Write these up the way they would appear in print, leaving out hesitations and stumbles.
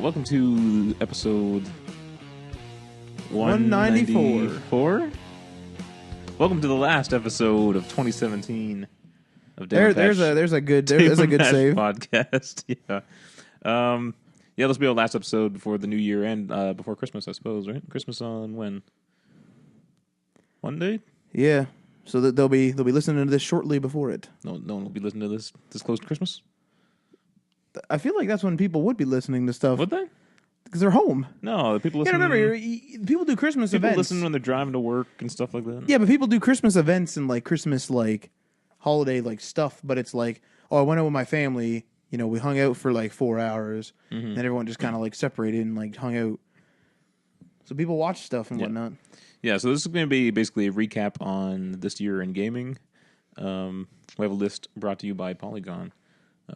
welcome to episode 194. Welcome to the last episode of 2017 of There's a good save podcast. Yeah, this will be our last episode before the new year and before Christmas, I suppose. Right? Christmas on when? Monday? Yeah. So that they'll be listening to this shortly before it. No one will be listening to this close to Christmas. I feel like that's when people would be listening to stuff. Would they? Because they're home. No, the people listen. Yeah, remember, people do Christmas events. People listen when they're driving to work and stuff like that. Yeah, but people do Christmas events and like Christmas like holiday like stuff. But it's like, oh, I went out with my family. You know, we hung out for like 4 hours, and everyone just kind of like separated and like hung out. So people watch stuff and whatnot. Yeah, so this is going to be basically a recap on this year in gaming. We have a list brought to you by Polygon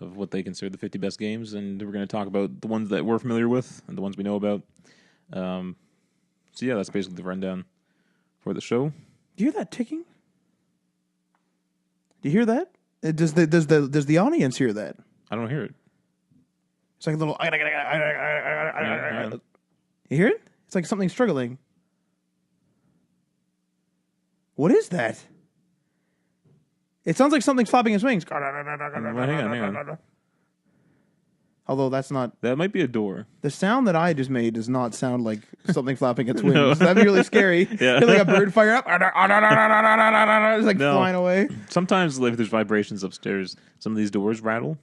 of what they consider the 50 best games, and we're going to talk about the ones that we're familiar with and the ones we know about. So yeah, that's basically the rundown for the show. Do you hear that ticking? Do you hear that? Does the audience hear that? I don't hear it. It's like a little. Yeah. You hear it? It's like something struggling. What is that? It sounds like something's flapping its wings. Hang on. Although that's not... That might be a door. The sound that I just made does not sound like something flapping its wings. No. That'd be really scary. Yeah. Like a bird fire up. It's like flying away. Sometimes if there's vibrations upstairs, some of these doors rattle.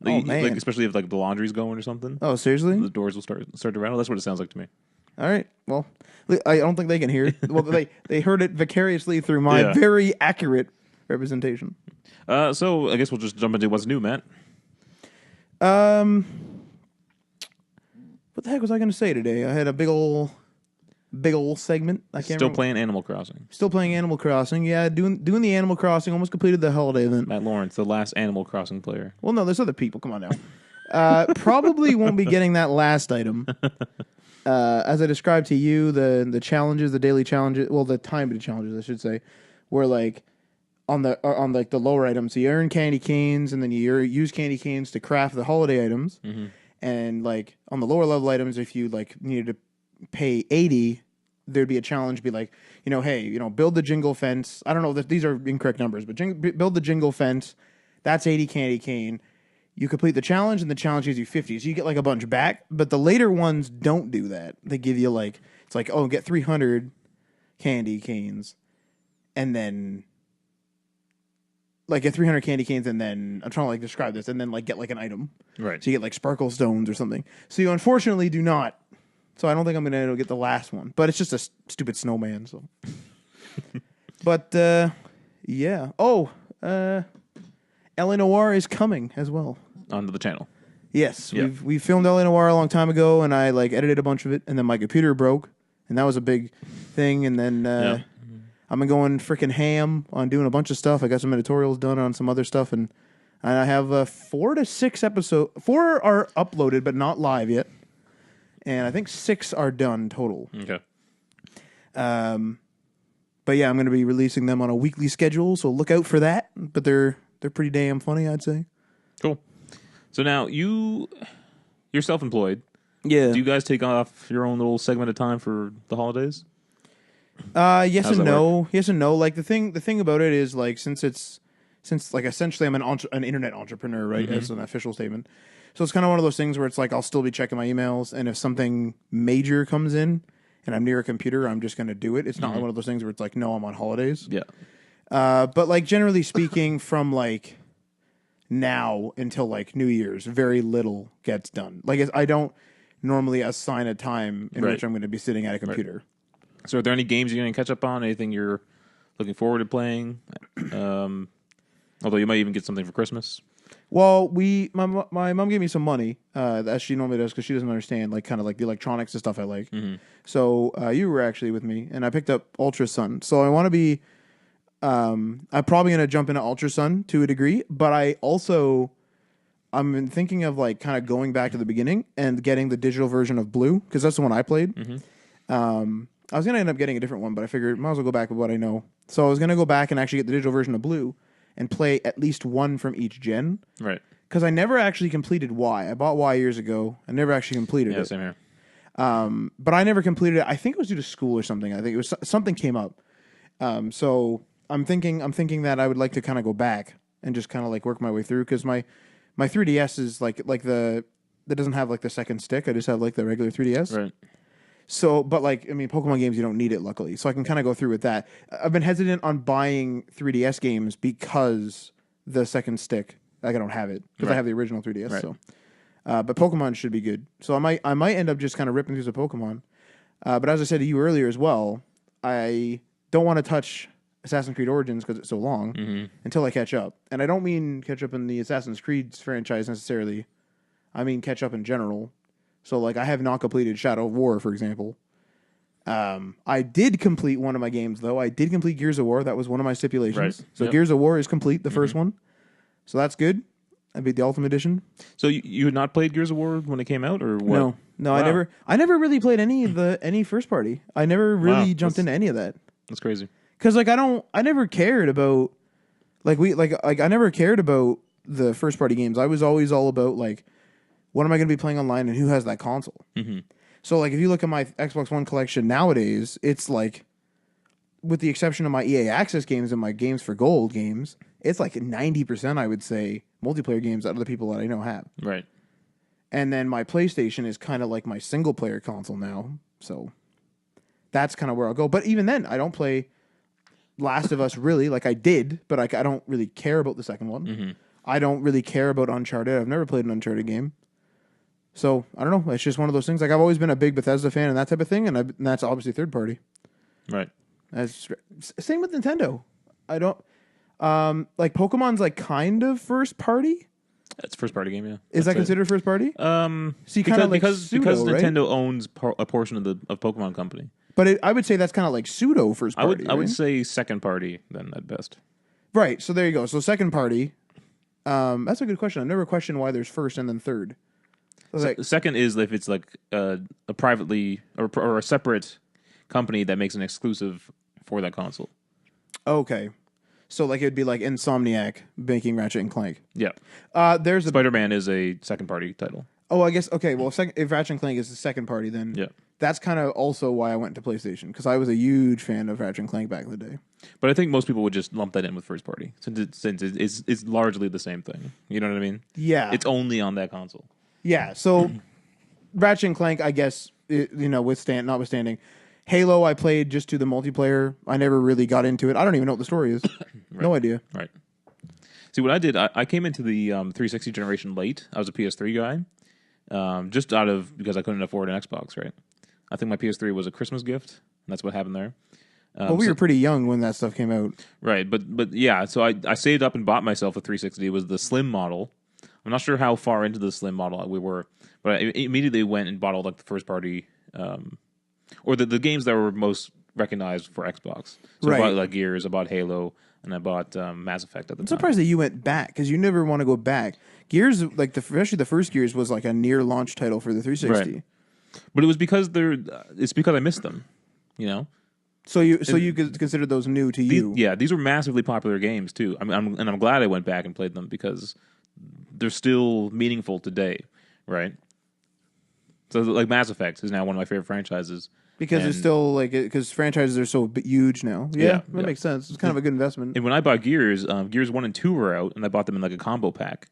Oh, man. Like, especially if like the laundry's going or something. Oh, seriously? The doors will start to rattle. That's what it sounds like to me. All right. Well, I don't think they can hear it. Well, they heard it vicariously through my very accurate representation. So I guess we'll just jump into what's new, Matt. What the heck was I going to say today? I had a big ol' segment. I can't remember. Playing Animal Crossing. Still playing Animal Crossing. Yeah, doing the Animal Crossing. Almost completed the holiday event. Matt Lawrence, the last Animal Crossing player. Well, no, there's other people. Come on now. Probably won't be getting that last item. As I described to you, the challenges, the daily challenges, well, the timed challenges, I should say, were like on like the lower items. So you earn candy canes, and then you use candy canes to craft the holiday items. Mm-hmm. And like on the lower level items, if you like needed to pay 80, there'd be a challenge. Be like, hey, build the jingle fence. I don't know that these are incorrect numbers, but build the jingle fence. That's 80 candy cane. You complete the challenge, and the challenge gives you 50. So you get like a bunch back. But the later ones don't do that. They give you like, it's like, oh, get 300 candy canes. And then, like, get 300 candy canes, and then, I'm trying to like describe this, and then like get like an item. Right. So you get like sparkle stones or something. So you unfortunately do not. So I don't think I'm going to get the last one. But it's just a stupid snowman, so. But, yeah. Oh, LA Noire is coming as well. Onto the channel. Yes, we filmed LA Noire a long time ago, and I like edited a bunch of it, and then my computer broke, and that was a big thing. And then I've been going freaking ham on doing a bunch of stuff. I got some editorials done on some other stuff, and I have 4 to 6 episodes. 4 are uploaded, but not live yet, and I think 6 are done total. Okay. But yeah, I'm going to be releasing them on a weekly schedule, so look out for that. But they're pretty damn funny, I'd say. Cool. So now you're self-employed. Yeah. Do you guys take off your own little segment of time for the holidays? Yes and no. Work? Yes and no. Like the thing about it is like since like essentially I'm an internet entrepreneur, right? As an official statement. So it's kind of one of those things where it's like I'll still be checking my emails, and if something major comes in and I'm near a computer, I'm just going to do it. It's not one of those things where it's like, no, I'm on holidays. Yeah. But like generally speaking, from like now until like New Year's, very little gets done. Like I don't normally assign a time in which I'm going to be sitting at a computer. Right. So are there any games you're going to catch up on? Anything you're looking forward to playing? Although you might even get something for Christmas. Well, my mom gave me some money, as she normally does, because she doesn't understand like kind of like the electronics and stuff I like. Mm-hmm. So you were actually with me, and I picked up Ultra Sun. So I want to be. I'm probably going to jump into Ultra Sun to a degree, but I'm thinking of like kind of going back to the beginning and getting the digital version of Blue, because that's the one I played. Mm-hmm. I was going to end up getting a different one, but I figured might as well go back with what I know. So I was going to go back and actually get the digital version of Blue and play at least one from each gen. Right. because I never actually completed Y. I bought Y years ago. I never actually completed Yeah, it. same here. But I never completed it. I think it was due to school or something. I think it was something came up. So I'm thinking that I would like to kind of go back and just kind of like work my way through because my 3DS is like that doesn't have like the second stick. I just have like the regular 3DS. Right. So, but like, I mean, Pokemon games, you don't need it, luckily. So I can kind of go through with that. I've been hesitant on buying 3DS games because the second stick, like, I don't have it because I have the original 3DS. Right. So, but Pokemon should be good. So I might end up just kind of ripping through some Pokemon. But as I said to you earlier as well, I don't want to touch Assassin's Creed Origins because it's so long until I catch up. And I don't mean catch up in the Assassin's Creed franchise necessarily. I mean catch up in general. So, like, I have not completed Shadow of War, for example. I did complete one of my games, though. I did complete Gears of War. That was one of my stipulations. Right. So, Gears of War is complete, the first one. So, that's good. I beat the Ultimate Edition. So you had not played Gears of War when it came out, or what? No, Wow. I never really played any first party. I never really jumped into any of that. That's crazy. Because, like, I never cared about, I never cared about the first party games. I was always all about, like, what am I going to be playing online and who has that console? Mm-hmm. So, like, if you look at my Xbox One collection nowadays, it's like, with the exception of my EA Access games and my Games for Gold games, it's like 90%, I would say, multiplayer games that other people that I know have. Right. And then my PlayStation is kind of like my single player console now. So, that's kind of where I'll go. But even then, I don't play Last of Us really. Like, I did, but I don't really care about the second one. Mm-hmm. I don't really care about Uncharted. I've never played an Uncharted game. So, I don't know. It's just one of those things. Like, I've always been a big Bethesda fan and that type of thing, and that's obviously third party. Right. Same with Nintendo. I don't... like, Pokemon's, like, kind of first party? It's a first party game, yeah. Is that considered first party? See, kind of like because pseudo, right? Nintendo owns a portion of Pokemon Company. But I would say that's kind of like pseudo first party. I would right? say second party then at best. Right, so there you go. So second party... that's a good question. I've never questioned why there's first and then third. Like, Second is if it's like a privately or a separate company that makes an exclusive for that console. okay. So, like, it'd be like Insomniac making Ratchet and Clank. Yeah. There's a... Spider-Man is a second party title. Oh, I guess, okay, well, if Ratchet and Clank is the second party, then Yeah. that's kind of also why I went to PlayStation, because I was a huge fan of Ratchet and Clank back in the day. But I think most people would just lump that in with first party since it's largely the same thing. You know what I mean? Yeah. It's only on that console. Yeah, so Ratchet and Clank, I guess, notwithstanding. Halo, I played just to the multiplayer. I never really got into it. I don't even know what the story is. Right. No idea. Right. See, what I did, I came into the 360 generation late. I was a PS3 guy, just because I couldn't afford an Xbox, right? I think my PS3 was a Christmas gift, and that's what happened there. Well, we were pretty young when that stuff came out. Right, but yeah, so I saved up and bought myself a 360. It was the slim model. I'm not sure how far into the slim model we were, but I immediately went and bought all like the first party, or the games that were most recognized for Xbox. So Right. I bought like Gears, I bought Halo, and I bought Mass Effect at the I'm time. surprised that you went back, because you never want to go back. Gears, like, especially the first Gears, was like a near launch title for the 360. Right. But it was because it's because I missed them, you know. So you considered those new to you? These were massively popular games too. I'm glad I went back and played them because they're still meaningful today, right? So like Mass Effect is now one of my favorite franchises Because it's still like, because franchises are so huge now. Yeah, that makes sense. It's kind of a good investment. And when I bought Gears, Gears 1 and 2 were out, and I bought them in like a combo pack.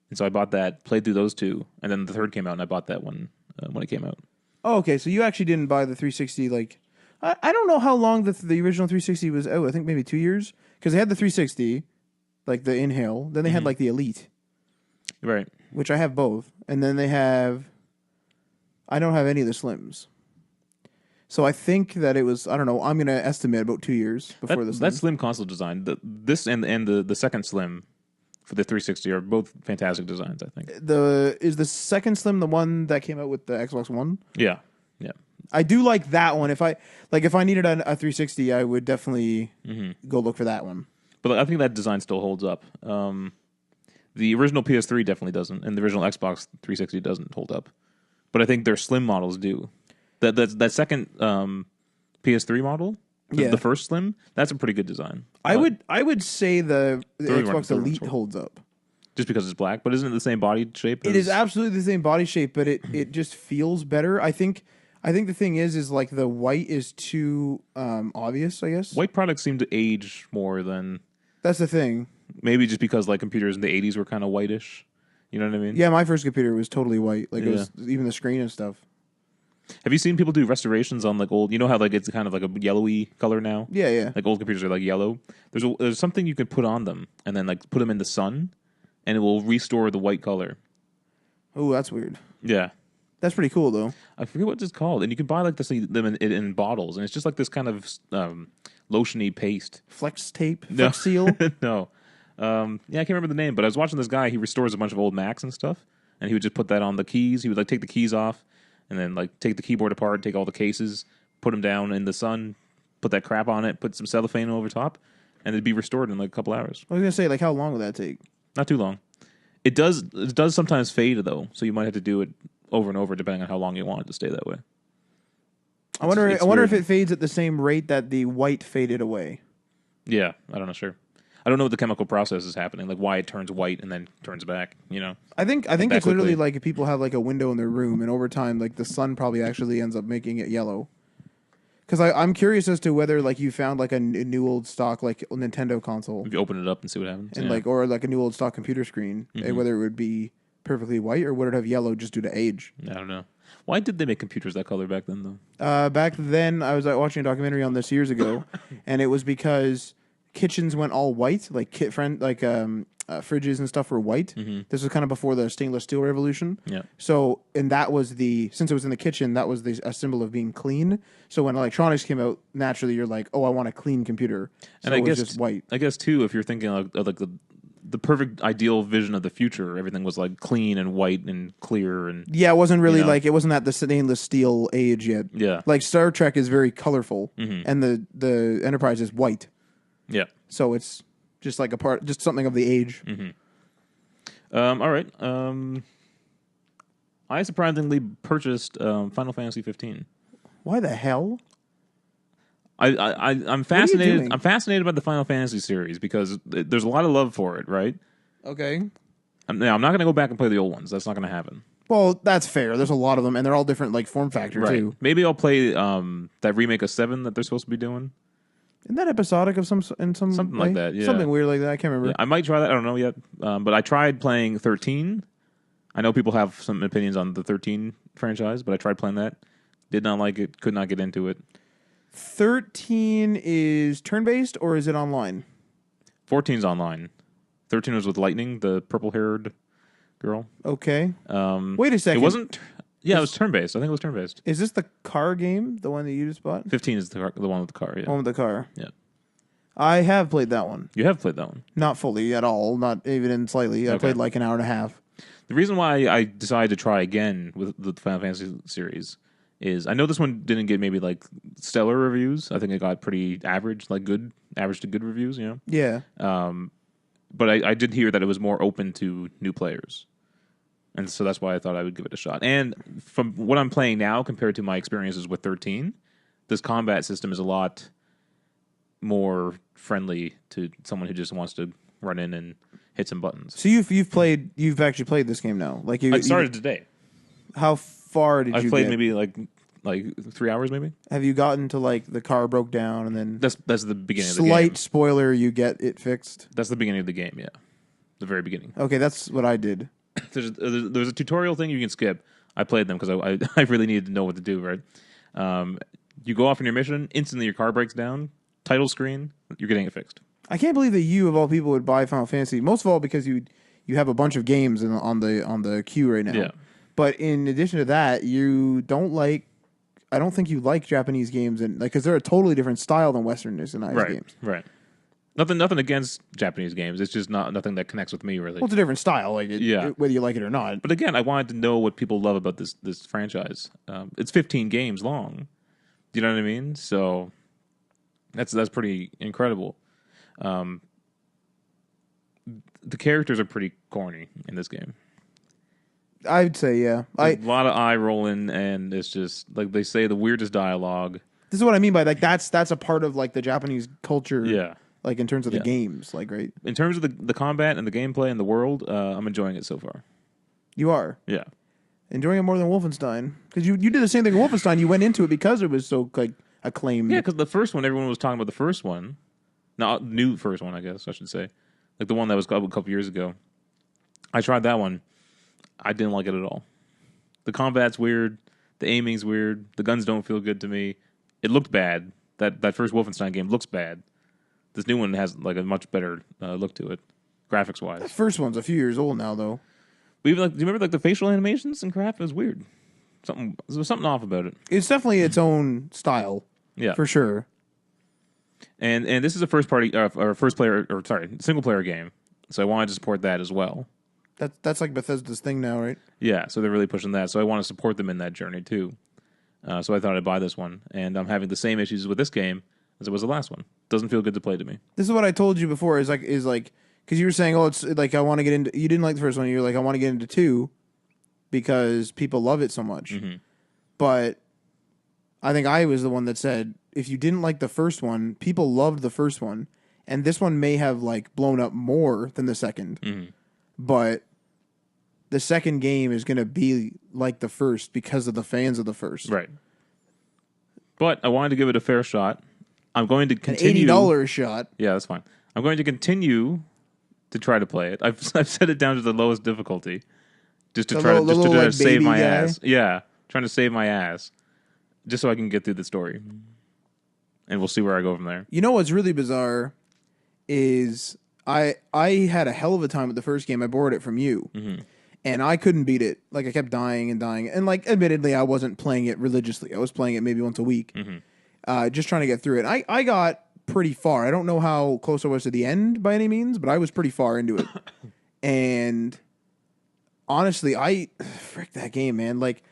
And so I bought that, played through those two, and then the third came out, and I bought that one when it came out. Oh, okay. So you actually didn't buy the 360, like, I don't know how long the original 360 was out. I think maybe 2 years. Because they had the 360, like the Inhale. Then they had like the Elite. Right. Which I have both. And then they have, I don't have any of the Slims. So I think that it was, I don't know, I'm going to estimate about 2 years before the Slim. That Slim console design, this and the second Slim for the 360 are both fantastic designs, I think. Is the second Slim the one that came out with the Xbox One? Yeah. I do like that one. If I needed a 360, I would definitely go look for that one. But I think that design still holds up. The original PS3 definitely doesn't, and the original Xbox 360 doesn't hold up. But I think their Slim models do. That second PS3 model, the first Slim, that's a pretty good design. I would say the Xbox Elite holds up. just because it's black. But isn't it the same body shape? It is absolutely the same body shape, but it just feels better. I think the thing is like the white is too obvious, I guess. White products seem to age more than That's the thing. maybe just because like computers in the 80s were kind of whitish. You know what I mean? Yeah, my first computer was totally white. Like it Yeah. was even the screen and stuff. Have you seen people do restorations on like old? You know how like it's kind of like a yellowy color now. Yeah, yeah. Like old computers are like yellow. There's something you can put on them and then like put them in the sun, and it will restore the white color. Oh, that's weird. Yeah, That's pretty cool though. I forget what it's called, and you can buy like them in bottles, and it's just like this kind of lotiony paste. Flex tape, No. flex seal. No, yeah, I can't remember the name, but I was watching this guy. He restores a bunch of old Macs and stuff, and he would just put that on the keys. He would like take the keys off, and then like take the keyboard apart, take all the cases, put them down in the sun, put that crap on it, put some cellophane over top, and it'd be restored in like a couple hours. I was gonna say, like, how long would that take? Not too long. It does sometimes fade though, so you might have to do it over and over depending on how long you want it to stay that way. I wonder it's if weird. it fades at the same rate that the white faded away. Yeah, I don't know. Sure, I don't know what the chemical process is happening, like why it turns white and then turns back. You know, I think that it's literally quickly. like if people have like a window in their room, and over time, like the sun probably actually ends up making it yellow. Because I'm curious as to whether like you found like a new old stock like Nintendo console if you open it up and see what happens. and Yeah. like or like a new old stock computer screen, and whether it would be perfectly white or would it have yellow just due to age. I don't know. Why did they make computers that color back then, though? Back then, I was watching a documentary on this years ago, and it was because kitchens went all white, like fridges and stuff were white. This was kind of before the stainless steel revolution. Yeah. So, and that was since it was in the kitchen, that was a symbol of being clean. So when electronics came out, naturally you're like, oh, I want a clean computer. So And I it was guess just white. I guess too, if you're thinking of like the perfect ideal vision of the future, everything was like clean and white and clear and Yeah, it wasn't really know? like it wasn't at the stainless steel age yet. yeah, Like Star Trek is very colorful, and the Enterprise is white. yeah. So it's just like just something of the age. All right. I surprisingly purchased Final Fantasy 15. Why the hell? I'm fascinated. doing? I'm fascinated by the Final Fantasy series because there's a lot of love for it, right? Okay. Now, I'm not going to go back and play the old ones. That's not going to happen. Well, that's fair. There's a lot of them, and they're all different, like form factor too. Maybe I'll play that remake of 7 that they're supposed to be doing. Isn't that episodic of some Something way? like that, yeah. Something weird like that. I can't remember. Yeah, I might try that. I don't know yet. But I tried playing 13. I know people have some opinions on the 13 franchise, but I tried playing that. Did not like it. Could not get into it. 13 is turn based or is it online? 14's online. 13 was with Lightning, the purple-haired girl. Okay. Wait a second. It wasn't. Yeah, it was turn-based. I think it was turn-based. Is this the car game? The one that you just bought? 15 is the one with the car. Yeah. One with the car. Yeah. I have played that one. You have played that one. Not fully at all. Not even in slightly. I Okay. played like an hour and a half. The reason why I decided to try again with the Final Fantasy series is I know this one didn't get maybe like stellar reviews. I think it got pretty average, like good, average to good reviews, you know? Yeah. But I did hear that it was more open to new players. And so that's why I thought I would give it a shot. And from what I'm playing now compared to my experiences with 13, this combat system is a lot more friendly to someone who just wants to run in and hit some buttons. So you've actually played this game now. Like I started today. How far did I you played get? maybe like 3 hours, maybe. Have you gotten to like the car broke down and then That's the beginning of the game. slight spoiler you get it fixed? That's the beginning of the game. Yeah, the very beginning. Okay, that's what I did. There's a tutorial thing you can skip. I played them because I really needed to know what to do. Right. You go off on your mission. Instantly, your car breaks down. Title screen. You're getting it fixed. I can't believe that you of all people would buy Final Fantasy. Most of all because you have a bunch of games on the queue right now. Yeah. But in addition to that, you don't like. I don't think you like Japanese games and like because they're a totally different style than Westernized games. Right. Nothing against Japanese games. It's just nothing that connects with me really. Well, it's a different style, like whether you like it or not. But again, I wanted to know what people love about this franchise. It's 15 games long. Do you know what I mean? So that's pretty incredible. The characters are pretty corny in this game. I'd say, yeah. A lot of eye rolling, and it's just like they say the weirdest dialogue. This is what I mean by like that's a part of like the Japanese culture. Yeah. Like in terms of the Yeah. games, like right? In terms of the combat and the gameplay and the world, I'm enjoying it so far. You are Yeah. enjoying it more than Wolfenstein because you did the same thing in Wolfenstein. You went into it because it was so like acclaimed. Yeah, because the first one, everyone was talking about the first one. Not new first one, I guess I should say. Like the one that was a couple years ago. I tried that one. I didn't like it at all. The combat's weird. The aiming's weird. The guns don't feel good to me. It looked bad. That first Wolfenstein game looks bad. This new one has like a much better look to it, graphics The wise. first one's a few years old now, though. But even like, do you remember like the facial animations in craft? It was weird. There was something off about it. It's definitely its own style, Yeah, for sure. and this is a single player game, so I wanted to support that as well. That's like Bethesda's thing now, right? Yeah, so they're really pushing that. So I want to support them in that journey too. So I thought I'd buy this one, and I'm having the same issues with this game as it was the last one. Doesn't feel good to play to me. This is what I told you before. Is like because you were saying, oh, it's like I want to get into. You didn't like the first one. You're like, I want to get into 2 because people love it so much. Mm-hmm. But I think I was the one that said if you didn't like the first one, people loved the first one, and this one may have like blown up more than the second. Mm-hmm. But the second game is going to be like the first because of the fans of the first. Right. But I wanted to give it a fair shot. I'm going to An continue. $80 shot. Yeah, that's fine. I'm going to continue to try to play it. I've set it down to the lowest difficulty, just to try to save my ass. Yeah, trying to save my ass, just so I can get through the story, and we'll see where I go from there. You know what's really bizarre is I had a hell of a time with the first game. I borrowed it from you. Mm-hmm. And I couldn't beat it. Like, I kept dying and dying. And, like, admittedly, I wasn't playing it religiously. I was playing it maybe once a week. Mm-hmm. Just trying to get through it. I got pretty far. I don't know how close I was to the end by any means, but I was pretty far into it. And honestly, frick that game, man. Like,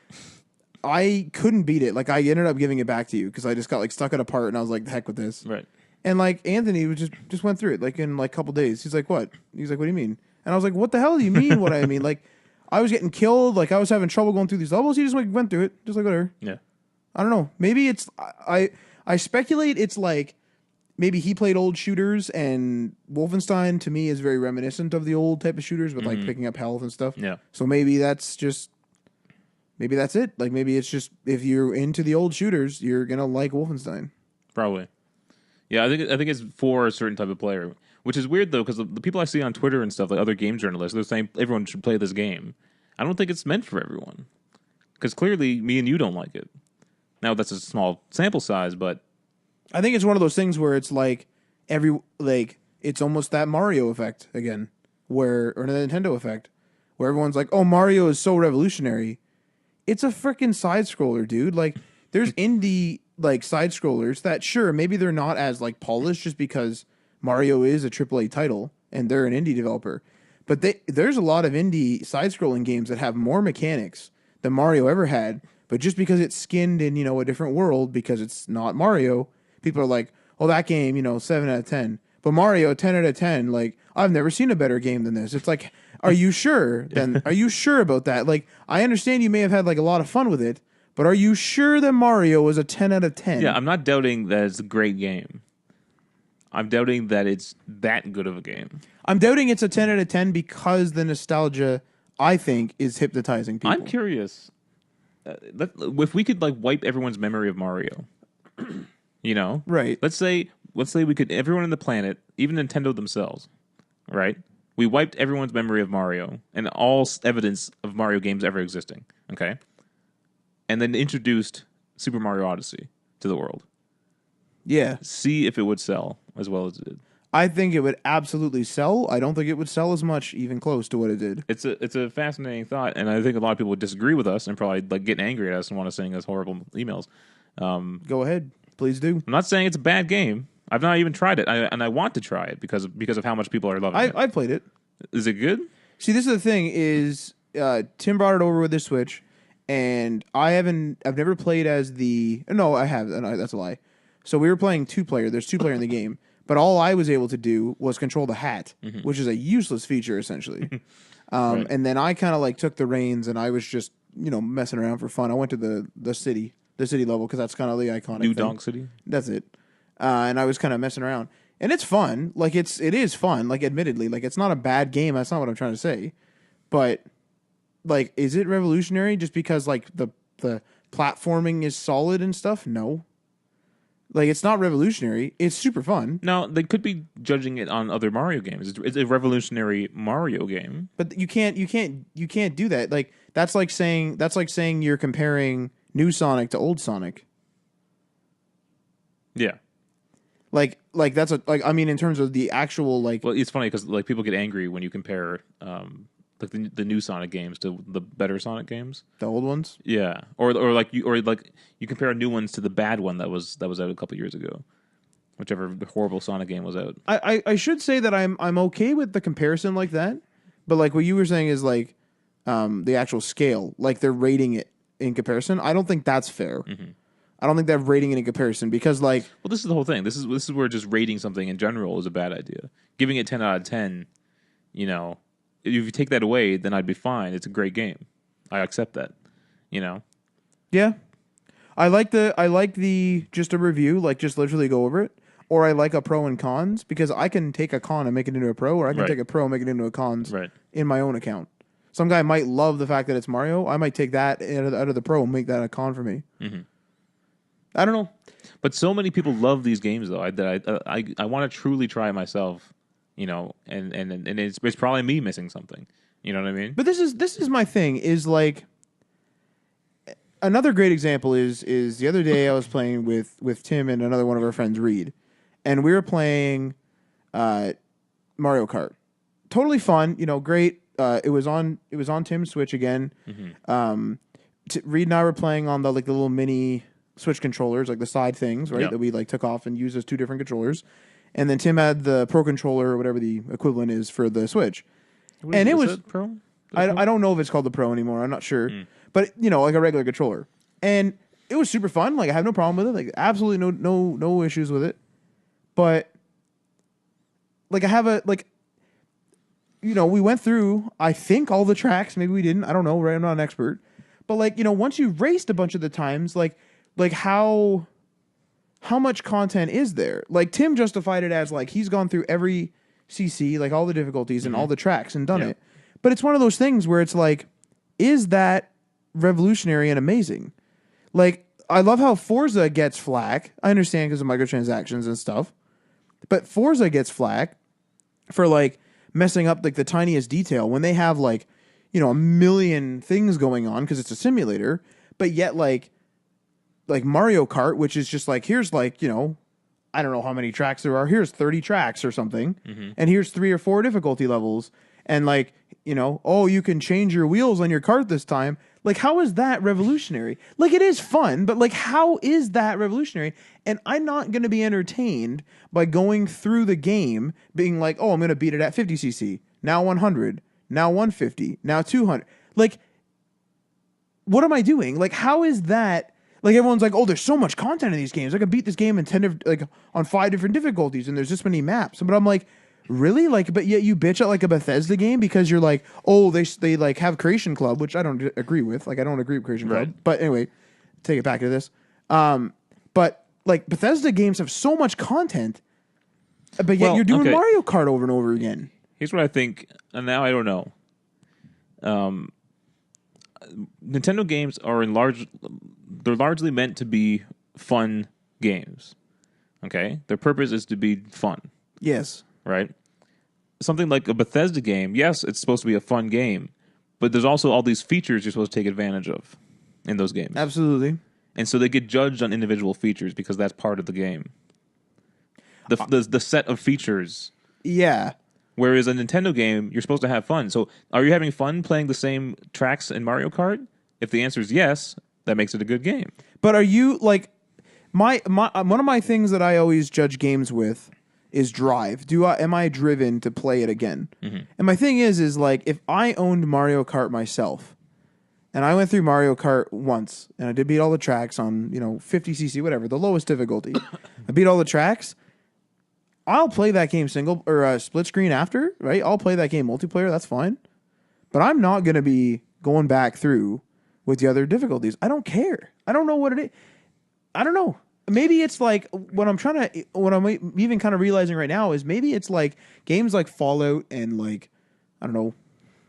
I couldn't beat it. Like, I ended up giving it back to you because I just got, like, stuck at a part and I was like, the heck with this. Right. And, like, Anthony was just went through it, like, in, like, a couple days. He's like, what? He's like, what do you mean? And I was like, what the hell do you mean what I mean? Like, I was getting killed. Like, I was having trouble going through these levels. He just like went through it. Just like, whatever. Yeah. I don't know. Maybe it's... I speculate it's like... Maybe he played old shooters, and Wolfenstein, to me, is very reminiscent of the old type of shooters with, like, picking up health and stuff. Yeah. So maybe that's just... Maybe that's it. Like, maybe it's just... If you're into the old shooters, you're gonna like Wolfenstein. Probably. Yeah, I think it's for a certain type of player. Which is weird, though, because the people I see on Twitter and stuff, like other game journalists, they're saying everyone should play this game. I don't think it's meant for everyone. Because clearly, me and you don't like it. Now, that's a small sample size, but... I think it's one of those things where it's like... It's almost that Mario effect again. Or the Nintendo effect. Where everyone's like, oh, Mario is so revolutionary. It's a freaking side-scroller, dude. Like, there's indie, like, side-scrollers that, sure, maybe they're not as, like, polished just because... Mario is a AAA title, and they're an indie developer. But there's a lot of indie side-scrolling games that have more mechanics than Mario ever had. But just because it's skinned in, a different world, because it's not Mario, people are like, oh, that game, 7 out of 10. But Mario, 10 out of 10. Like, I've never seen a better game than this. It's like, are you sure? Then are you sure about that? Like, I understand you may have had, like, a lot of fun with it, but are you sure that Mario was a 10 out of 10? Yeah, I'm not doubting that it's a great game. I'm doubting that it's that good of a game. I'm doubting it's a 10 out of 10 because the nostalgia, I think, is hypnotizing people. I'm curious. If we could like wipe everyone's memory of Mario, Right. Let's say we could, everyone on the planet, even Nintendo themselves, right? We wiped everyone's memory of Mario and all evidence of Mario games ever existing, okay? And then introduced Super Mario Odyssey to the world. Yeah. See if it would sell as well as it did. I think it would absolutely sell. I don't think it would sell as much, even close to what it did. It's a fascinating thought, and I think a lot of people would disagree with us and probably like get angry at us and want to send us horrible emails. Go ahead, please do. I'm not saying it's a bad game. I've not even tried it, and I want to try it because of how much people are loving it. I played it. Is it good? See, this is the thing: is Tim brought it over with his Switch, and I've never played as the. No, I have. No, that's a lie. So we were playing 2-player. There's 2-player in the game. But all I was able to do was control the hat, which is a useless feature, essentially. Right. And then I kind of like took the reins and I was just, messing around for fun. I went to the city level because that's kind of the iconic New thing. Donk City? That's it. And I was kind of messing around. and it's fun. Like it is fun. Like admittedly, like it's not a bad game. That's not what I'm trying to say. But like, is it revolutionary just because like the platforming is solid and stuff? No. Like it's not revolutionary. It's super fun. Now they could be judging it on other Mario games. It's a revolutionary Mario game. But you can't do that. Like that's like saying you're comparing new Sonic to old Sonic. Yeah. Like that's a like I mean in terms of the actual like Well, it's funny because like people get angry when you compare like the new Sonic games to the better Sonic games. the old ones. Yeah, or like you compare new ones to the bad one that was out a couple years ago, whichever horrible Sonic game was out. I should say that I'm okay with the comparison like that, but like what you were saying is like the actual scale, like they're rating it in comparison. I don't think that's fair. I don't think they're rating it in comparison because like Well, this is the whole thing. This is where just rating something in general is a bad idea. Giving it 10 out of 10, you know, if you take that away, then I'd be fine. It's a great game. I accept that. You know. yeah, I like the just a review, like just literally go over it. Or I like a pro and cons because I can take a con and make it into a pro, or I can Right. take a pro and make it into a cons Right. in my own account. Some guy might love the fact that it's Mario. I might take that out of the pro and make that a con for me. I don't know. But so many people love these games though that I want to truly try myself, you know, and it's probably me missing something. You know what I mean? But this is my thing. Is like another great example is the other day I was playing with Tim and another one of our friends, Reed, and we were playing Mario Kart. Totally fun, you know, great. It was on Tim's Switch again. Reed and I were playing on the little mini Switch controllers, like the side things, right? Yep. That we like took off and used as two different controllers. And then Tim had the Pro controller or whatever the equivalent is for the Switch. And it was Pro. I don't know if it's called the Pro anymore. I'm not sure. But you know, like a regular controller. And it was super fun. Like I have no problem with it. Like absolutely no issues with it. But like I have a like you know, we went through I think all the tracks, maybe we didn't. I don't know, right? I'm not an expert. But like, you know, once you've raced a bunch of the times, like how much content is there? Like Tim justified it as like he's gone through every CC, like all the difficulties and all the tracks and done it. But it's one of those things where it's like, is that revolutionary and amazing? Like I love how Forza gets flack. I understand because of microtransactions and stuff. But Forza gets flack for like messing up like the tiniest detail when they have like, you know, a million things going on because it's a simulator, but yet like Mario Kart, which is just like, here's like, you know, I don't know how many tracks there are. Here's 30 tracks or something. And here's 3 or 4 difficulty levels. And like, you know, oh, you can change your wheels on your kart this time. Like, how is that revolutionary? Like, it is fun, but like, how is that revolutionary? And I'm not going to be entertained by going through the game being like, oh, I'm going to beat it at 50cc. Now 100. Now 150. Now 200. Like, what am I doing? Like, how is that? Like everyone's like, oh, there's so much content in these games. I could beat this game in 10 like on 5 different difficulties, and there's this many maps. But I'm like, really? Like, but yet you bitch at like a Bethesda game because you're like, oh, they like have Creation Club, which I don't agree with. Like, I don't agree with Creation Club. Right. But anyway, take it back to this. But like Bethesda games have so much content, but yet Well, you're doing okay. Mario Kart over and over again. Here's what I think, and now I don't know. Nintendo games are they're largely meant to be fun games. Okay? Their purpose is to be fun, Yes. right? Something like a Bethesda game, yes, it's supposed to be a fun game, but there's also all these features you're supposed to take advantage of in those games. Absolutely. And so they get judged on individual features because that's part of the game. The set of features. Yeah. Whereas a Nintendo game, you're supposed to have fun. So are you having fun playing the same tracks in Mario Kart? If the answer is yes, that makes it a good game. But are you like my one of my things that I always judge games with is drive. Am I driven to play it again? And my thing is like if I owned Mario Kart myself and I went through Mario Kart once and I did beat all the tracks on, you know, 50cc whatever, the lowest difficulty. I beat all the tracks. I'll play that game single or split screen after, right? I'll play that game multiplayer. That's fine. But I'm not going to be going back through with the other difficulties. I don't care. I don't know what it is. I don't know. maybe it's like what I'm even kind of realizing right now is maybe it's like games like Fallout and like I don't know,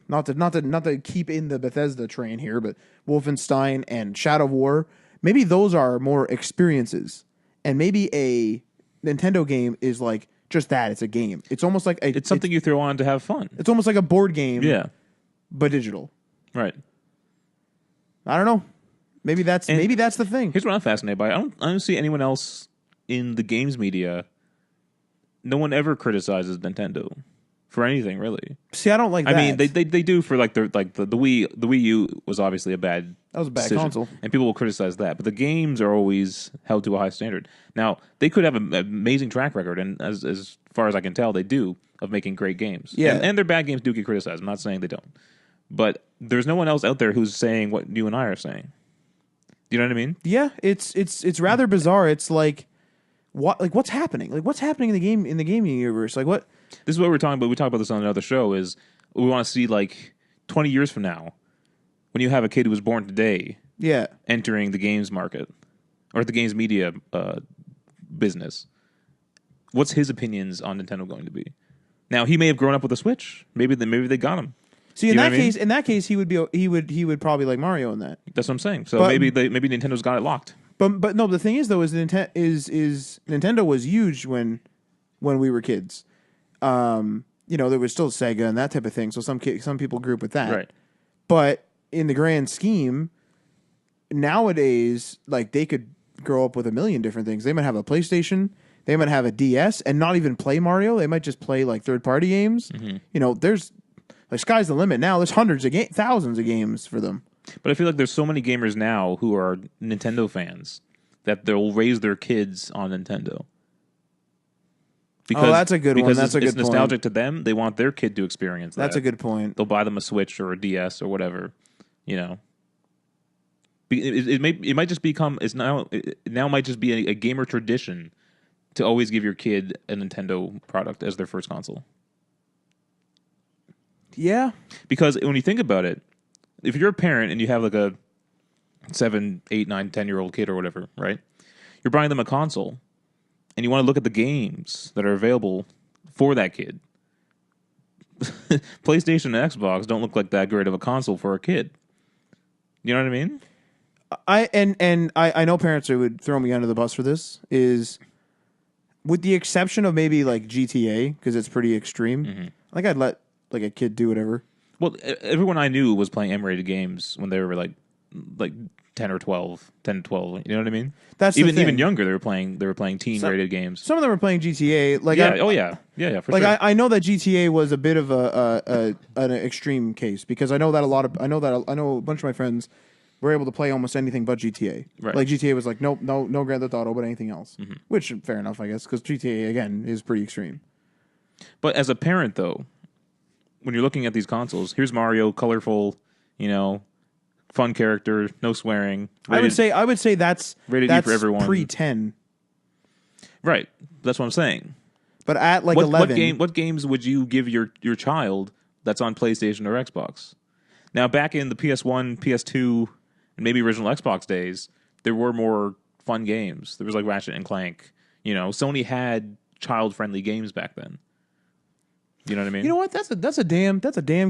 not to keep in the Bethesda train here, but Wolfenstein and Shadow of War, maybe those are more experiences, and maybe a Nintendo game is like just that. It's a game. It's almost like It's something you throw on to have fun. It's almost like a board game, Yeah. but digital. Right. I don't know. Maybe that's the thing. Here's what I'm fascinated by. I don't see anyone else in the games media. No one ever criticizes Nintendo for anything, really. See, I don't like that. I mean, they do for like the Wii U was obviously a bad decision, console, and people will criticize that. But the games are always held to a high standard. Now they could have an amazing track record, and as far as I can tell, they do of making great games. Yeah, and their bad games do get criticized. I'm not saying they don't, but there's no one else out there who's saying what you and I are saying. You know what I mean? Yeah, it's rather bizarre. It's like what's happening? Like what's happening in the gaming universe? Like what? This is what we're talking about. We talked about this on another show. Is we want to see like 20 years from now, when you have a kid who was born today, yeah, entering the games market or the games media business. What's his opinions on Nintendo going to be? Now he may have grown up with a Switch. Maybe they got him. See, in that case, he would probably like Mario in that. That's what I'm saying. So maybe Nintendo's got it locked. But no, the thing is though, is Nintendo was huge when we were kids. There was still Sega and that type of thing. So some people grew up with that. Right. But in the grand scheme, nowadays, like they could grow up with a million different things. They might have a PlayStation, they might have a DS, and not even play Mario. They might just play like third-party games. Mm-hmm. There's like sky's the limit now. There's thousands of games for them. But I feel like there's so many gamers now who are Nintendo fans that they'll raise their kids on Nintendo. Because, that's a good one. That's a good point. It's nostalgic to them. They want their kid to experience that. That's a good point. They'll buy them a Switch or a DS or whatever. It might just become it now might just be a gamer tradition to always give your kid a Nintendo product as their first console. Yeah, because when you think about it, if you're a parent and you have like a 7, 8, 9, 10-year-old kid or whatever, right? You're buying them a console, and you want to look at the games that are available for that kid. PlayStation and Xbox don't look like that great of a console for a kid. You know what I mean? I know parents who would throw me under the bus for this, is with the exception of maybe like GTA, because it's pretty extreme. Mm-hmm. Like I'd let like a kid do whatever. Well, everyone I knew was playing M-rated games when they were like 10 or 12, 10 to 12. You know what I mean? That's even younger. They were playing teen-rated games. Some of them were playing GTA. Like yeah. For like sure. I know that GTA was a bit of an extreme case, because I know a bunch of my friends were able to play almost anything but GTA. Right. Like GTA was like no Grand Theft Auto, but anything else. Mm-hmm. Which fair enough, I guess, because GTA again is pretty extreme. But as a parent, though, when you're looking at these consoles, here's Mario, colorful, fun character, no swearing. Rated, I would say that's rated E for everyone. Pre-10. Right. That's what I'm saying. But at like 11, what games would you give your child that's on PlayStation or Xbox? Now, back in the PS1, PS2, and maybe original Xbox days, there were more fun games. There was like Ratchet and Clank. Sony had child-friendly games back then. You know what I mean? You know what? That's a damn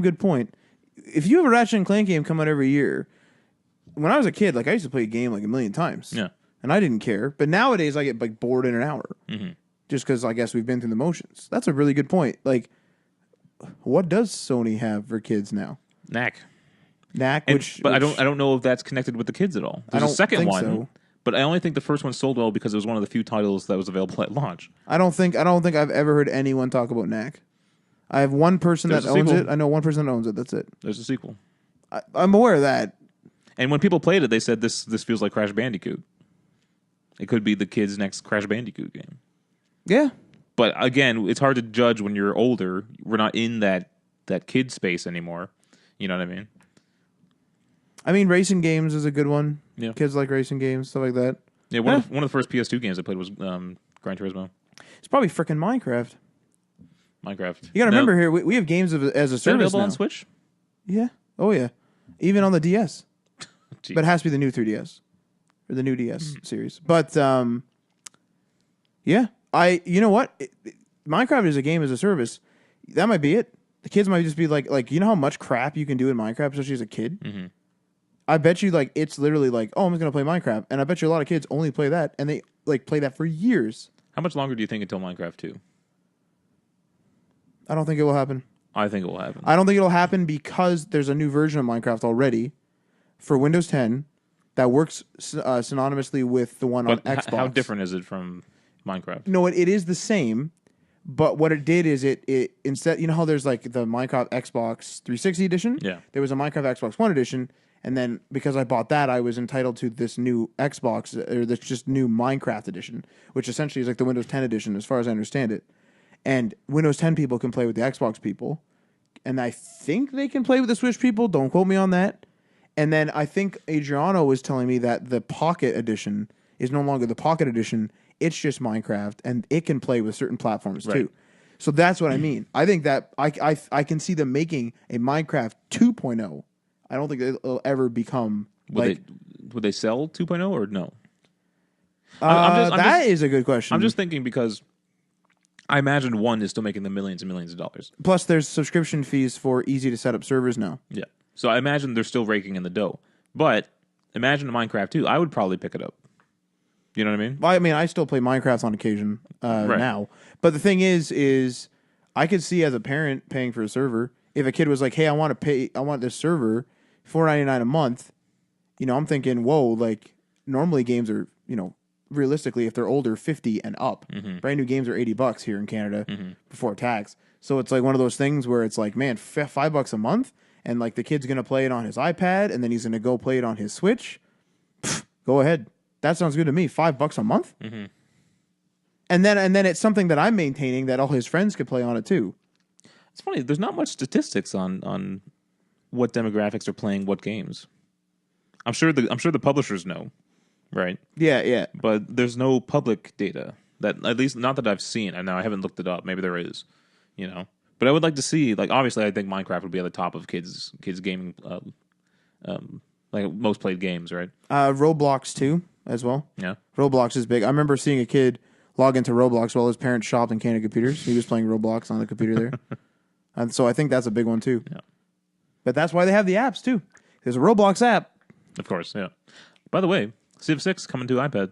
good point. If you have a Ratchet and Clank game come out every year, when I was a kid, like I used to play a game like a million times. Yeah. And I didn't care. But nowadays I get like bored in an hour. Mm-hmm. Just because I guess we've been through the motions. That's a really good point. Like, what does Sony have for kids now? Knack. But I don't know if that's connected with the kids at all. There's a second one. So. But I only think the first one sold well because it was one of the few titles that was available at launch. I don't think I've ever heard anyone talk about Knack. I have one person that owns it. I know one person that owns it. That's it. There's a sequel. I'm aware of that. And when people played it, they said this feels like Crash Bandicoot. It could be the kids' next Crash Bandicoot game. Yeah. But again, it's hard to judge when you're older. We're not in that kid space anymore. You know what I mean? I mean, racing games is a good one. Yeah. Kids like racing games, stuff like that. Yeah, one of the first PS2 games I played was Gran Turismo. It's probably freaking Minecraft. You got to remember here, we have games as a service available now. on Switch? Yeah. Oh, yeah. Even on the DS. But it has to be the new 3DS. Or the new DS series. But, Yeah. You know what? Minecraft is a game as a service. That might be it. The kids might just be like, you know how much crap you can do in Minecraft, especially as a kid? Mm-hmm. I bet you, like, it's literally like, oh, I'm just going to play Minecraft. And I bet you a lot of kids only play that, and they, like, play that for years. How much longer do you think until Minecraft 2? I don't think it will happen. I think it will happen. I don't think it'll happen because there's a new version of Minecraft already for Windows 10 that works synonymously with the one on Xbox. How different is it from Minecraft? No, it is the same. But what it did is it instead, you know how there's like the Minecraft Xbox 360 edition? Yeah. There was a Minecraft Xbox One edition, and then because I bought that, I was entitled to this new Xbox or this just new Minecraft edition, which essentially is like the Windows 10 edition, as far as I understand it. And Windows 10 people can play with the Xbox people, and I think they can play with the Switch people. Don't quote me on that. And then I think Adriano was telling me that the Pocket edition is no longer the Pocket edition. It's just Minecraft, and it can play with certain platforms too. So that's what I mean. I think that I can see them making a Minecraft 2.0. I don't think it'll ever become Would they sell 2.0 or no? That is a good question. I'm just thinking because I imagine 1 is still making them millions and millions of dollars. Plus, there's subscription fees for easy to set up servers now. Yeah. So I imagine they're still raking in the dough. But imagine Minecraft 2. I would probably pick it up. You know what I mean? Well, I mean, I still play Minecraft on occasion now. But the thing is I could see as a parent paying for a server. If a kid was like, "Hey, I want this server, $4.99 a month," you know, I'm thinking, "Whoa!" Like normally games are, you know, realistically, if they're older, 50 and up. Mm-hmm. Brand new games are $80 here in Canada before tax. So it's like one of those things where it's like, man, $5 a month, and like the kid's gonna play it on his iPad, and then he's gonna go play it on his Switch. Pfft, go ahead. That sounds good to me. $5 a month, and then it's something that I'm maintaining that all his friends could play on it too. It's funny. There's not much statistics on what demographics are playing what games. I'm sure the publishers know, right? Yeah. But there's no public data that, at least not that I've seen. I know I haven't looked it up. Maybe there is, you know. But I would like to see. Like, obviously, I think Minecraft would be at the top of kids gaming, like most played games, right? Roblox too, as well. Yeah. Roblox is big. I remember seeing a kid log into Roblox while his parents shopped in Canada Computers. He was playing Roblox on the computer there. And so I think that's a big one too. Yeah. But that's why they have the apps too. There's a Roblox app. Of course, yeah. By the way, Civ 6 coming to iPad.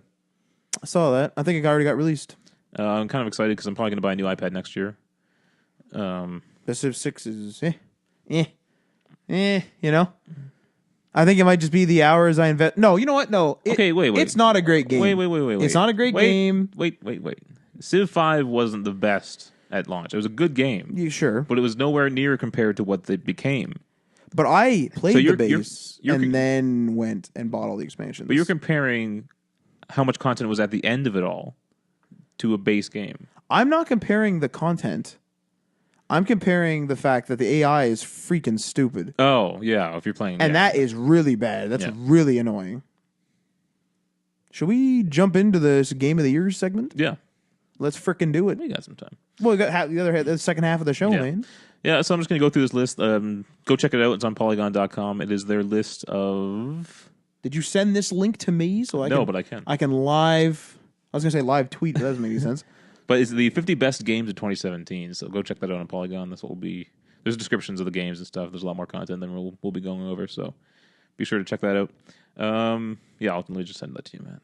I saw that. I think it already got released. I'm kind of excited because I'm probably going to buy a new iPad next year. The Civ 6 is you know. I think it might just be the hours I invest. No, you know what? No. Okay, wait. It's not a great game. Wait. It's not a great game. Wait. Civ 5 wasn't the best at launch. It was a good game. You sure? But it was nowhere near compared to what they became. But I played the base you're and then went and bought all the expansions. But you're comparing how much content was at the end of it all to a base game. I'm not comparing the content. I'm comparing the fact that the AI is freaking stupid. Oh, yeah, if you're playing. And that is really bad. That's really annoying. Should we jump into this Game of the Year segment? Yeah. Let's frickin' do it. We got some time. Well, we got the second half of the show, man. Yeah, so I'm just going to go through this list. Go check it out. It's on Polygon.com. It is their list of... Did you send this link to me? But I can. I can live... I was going to say live tweet, but that doesn't make any sense. But it's the 50 best games of 2017. So go check that out on Polygon. That's what will be. There's descriptions of the games and stuff. There's a lot more content than we'll be going over. So be sure to check that out. Yeah, I'll ultimately just send that to you, man.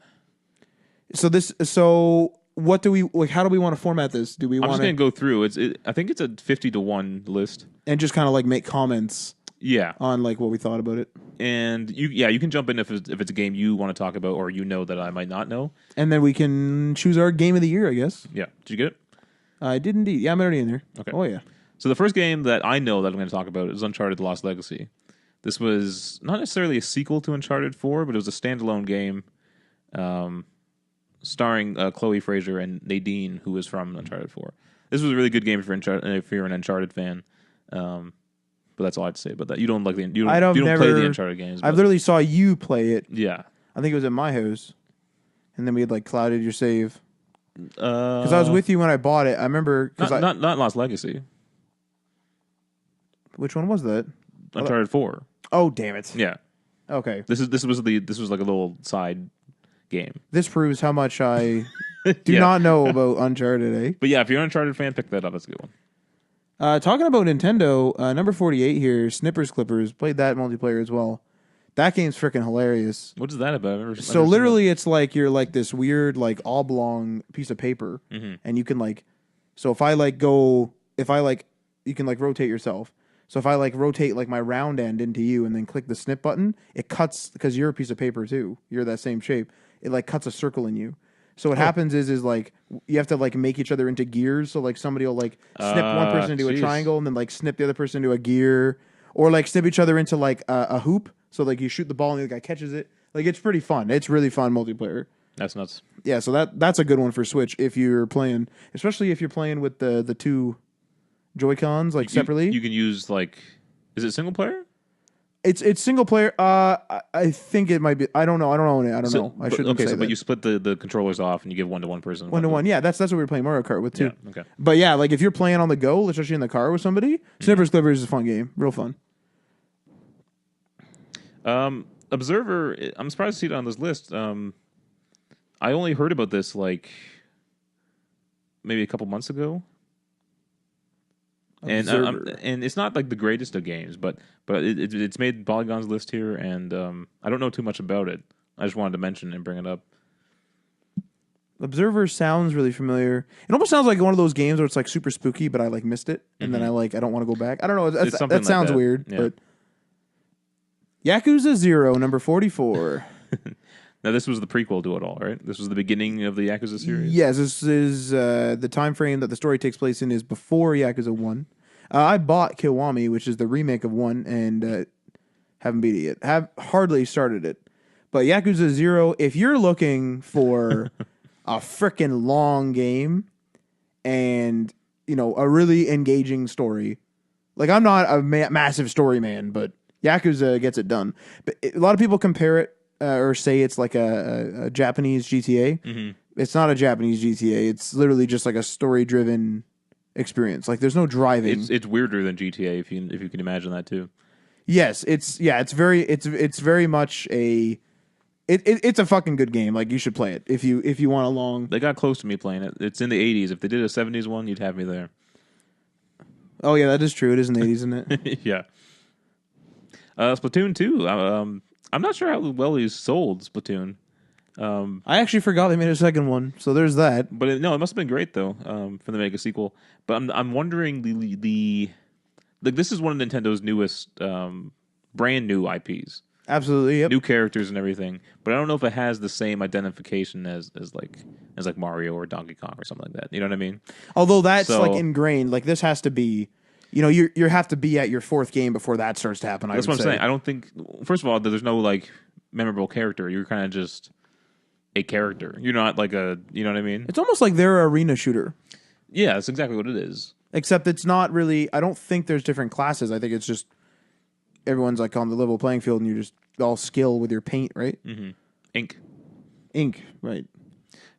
So what do we like? How do we want to format this? Do we want? I'm just gonna go through. I think it's a 50-1 list, and just kind of like make comments. Yeah, on like what we thought about it. And you can jump in if it's a game you want to talk about or you know that I might not know. And then we can choose our game of the year, I guess. Yeah. Did you get it? I did indeed. Yeah, I'm already in there. Okay. Oh, yeah. So the first game that I know that I'm going to talk about is Uncharted: The Lost Legacy. This was not necessarily a sequel to Uncharted 4, but it was a standalone game starring Chloe Fraser and Nadine, who is from Uncharted 4. This was a really good game if you're an Uncharted fan. But that's all I have to say about that. You don't like you don't play the Uncharted games. I literally saw you play it. Yeah, I think it was at my house, and then we had like clouded your save. Because I was with you when I bought it. I remember not Lost Legacy. Which one was that? Uncharted 4. Oh, damn it! Yeah. Okay. This was like a little side game. This proves how much I Do not know about Uncharted, eh? But yeah, if you're an Uncharted fan, pick that up. That's a good one. Talking about Nintendo, number 48 here, Snippers Clippers, played that multiplayer as well. That game's freaking hilarious. What is that about? So literally, it's like you're like this weird like oblong piece of paper, and you can like, so if I like, you can like rotate yourself. So if I like rotate like my round end into you and then click the snip button, it cuts because you're a piece of paper too. You're that same shape. It like cuts a circle in you. So what happens is like you have to like make each other into gears. So like somebody will like snip one person into a triangle and then like snip the other person into a gear, or like snip each other into like a hoop. So like you shoot the ball and the guy catches it. Like it's pretty fun. It's really fun multiplayer. That's nuts. Yeah, so that's a good one for Switch if you're playing, especially if you're playing with the two Joy-Cons like separately. You can use like, is it single player? It's single player. I think it might be. I don't know. I don't own it. I don't know. I shouldn't say that. But you split the controllers off and you give one to one person. One to one. Yeah, that's what we were playing Mario Kart with too. Yeah, okay. But yeah, like if you're playing on the go, especially in the car with somebody, Snippers Clippers is a fun game. Real fun. Observer, I'm surprised to see it on this list. I only heard about this like maybe a couple months ago. And it's not like the greatest of games, but it's made Polygon's list here, and I don't know too much about it. I just wanted to mention and bring it up. Observer sounds really familiar. It almost sounds like one of those games where it's like super spooky, but I like missed it, and then I don't want to go back. I don't know. That sounds weird, but Yakuza 0, number 44. Now this was the prequel to it all, right? This was the beginning of the Yakuza series. Yes, this is the time frame that the story takes place in is before Yakuza 1. I bought Kiwami, which is the remake of 1, and haven't beat it yet. Have hardly started it. But Yakuza 0, if you're looking for a freaking long game and, you know, a really engaging story, like I'm not a massive story man, but Yakuza gets it done. But a lot of people compare it or say it's like a Japanese GTA. Mm-hmm. It's not a Japanese GTA. It's literally just like a story-driven experience. Like there's no driving. It's weirder than GTA if you can imagine that too. Yes, it's very much a it's a fucking good game. Like you should play it if you want a long. They got close to me playing it. It's in the 80s. If they did a 70s one, you'd have me there. Oh yeah, that is true. It is in the 80s, isn't it? Yeah. Splatoon 2. I'm not sure how well he's sold Splatoon. I actually forgot they made a second one, so there's that. But it must have been great though for the mega sequel. But I'm wondering the like this is one of Nintendo's newest brand new IPs. Absolutely, yep. New characters and everything. But I don't know if it has the same identification as like Mario or Donkey Kong or something like that. You know what I mean? Although that's like ingrained. Like this has to be. You know, you have to be at your fourth game before that starts to happen. That's what I'm saying. I don't think. First of all, there's no like memorable character. You're kind of just a character. You're not like a. You know what I mean? It's almost like they're an arena shooter. Yeah, that's exactly what it is. Except it's not really. I don't think there's different classes. I think it's just everyone's like on the level playing field, and you just all skill with your paint, right? Mm-hmm. Ink, right?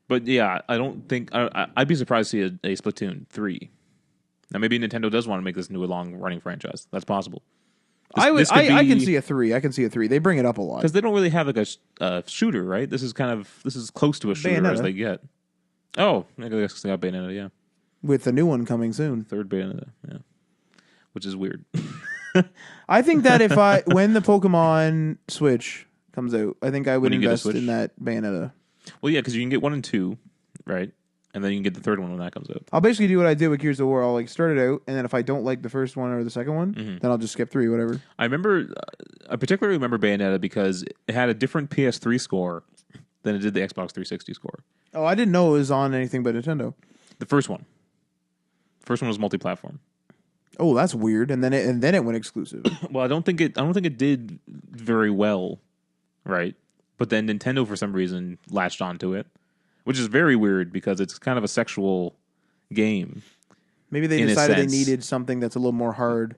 But yeah, I don't think I'd be surprised to see a Splatoon 3. Now, maybe Nintendo does want to make this into a long-running franchise. That's possible. I can see a 3. I can see a 3. They bring it up a lot because they don't really have like a shooter, right? This is close to a shooter Bayonetta. As they get. Oh, I guess they got Bayonetta, yeah. With the new one coming soon, third Bayonetta, yeah, which is weird. I think that when the Pokemon Switch comes out, I think I would invest in that Bayonetta. Well, yeah, because you can get 1 and 2, right? And then you can get the third one when that comes out. I'll basically do what I did with Gears of War. I'll like start it out, and then if I don't like the first one or the second one, then I'll just skip 3, whatever. I particularly remember Bayonetta because it had a different PS3 score than it did the Xbox 360 score. Oh, I didn't know it was on anything but Nintendo. The first one was multi-platform. Oh, that's weird. And then it went exclusive. Well, I don't think it did very well, right? But then Nintendo for some reason latched onto it. Which is very weird because it's kind of a sexual game. Maybe they decided they needed something that's a little more hard.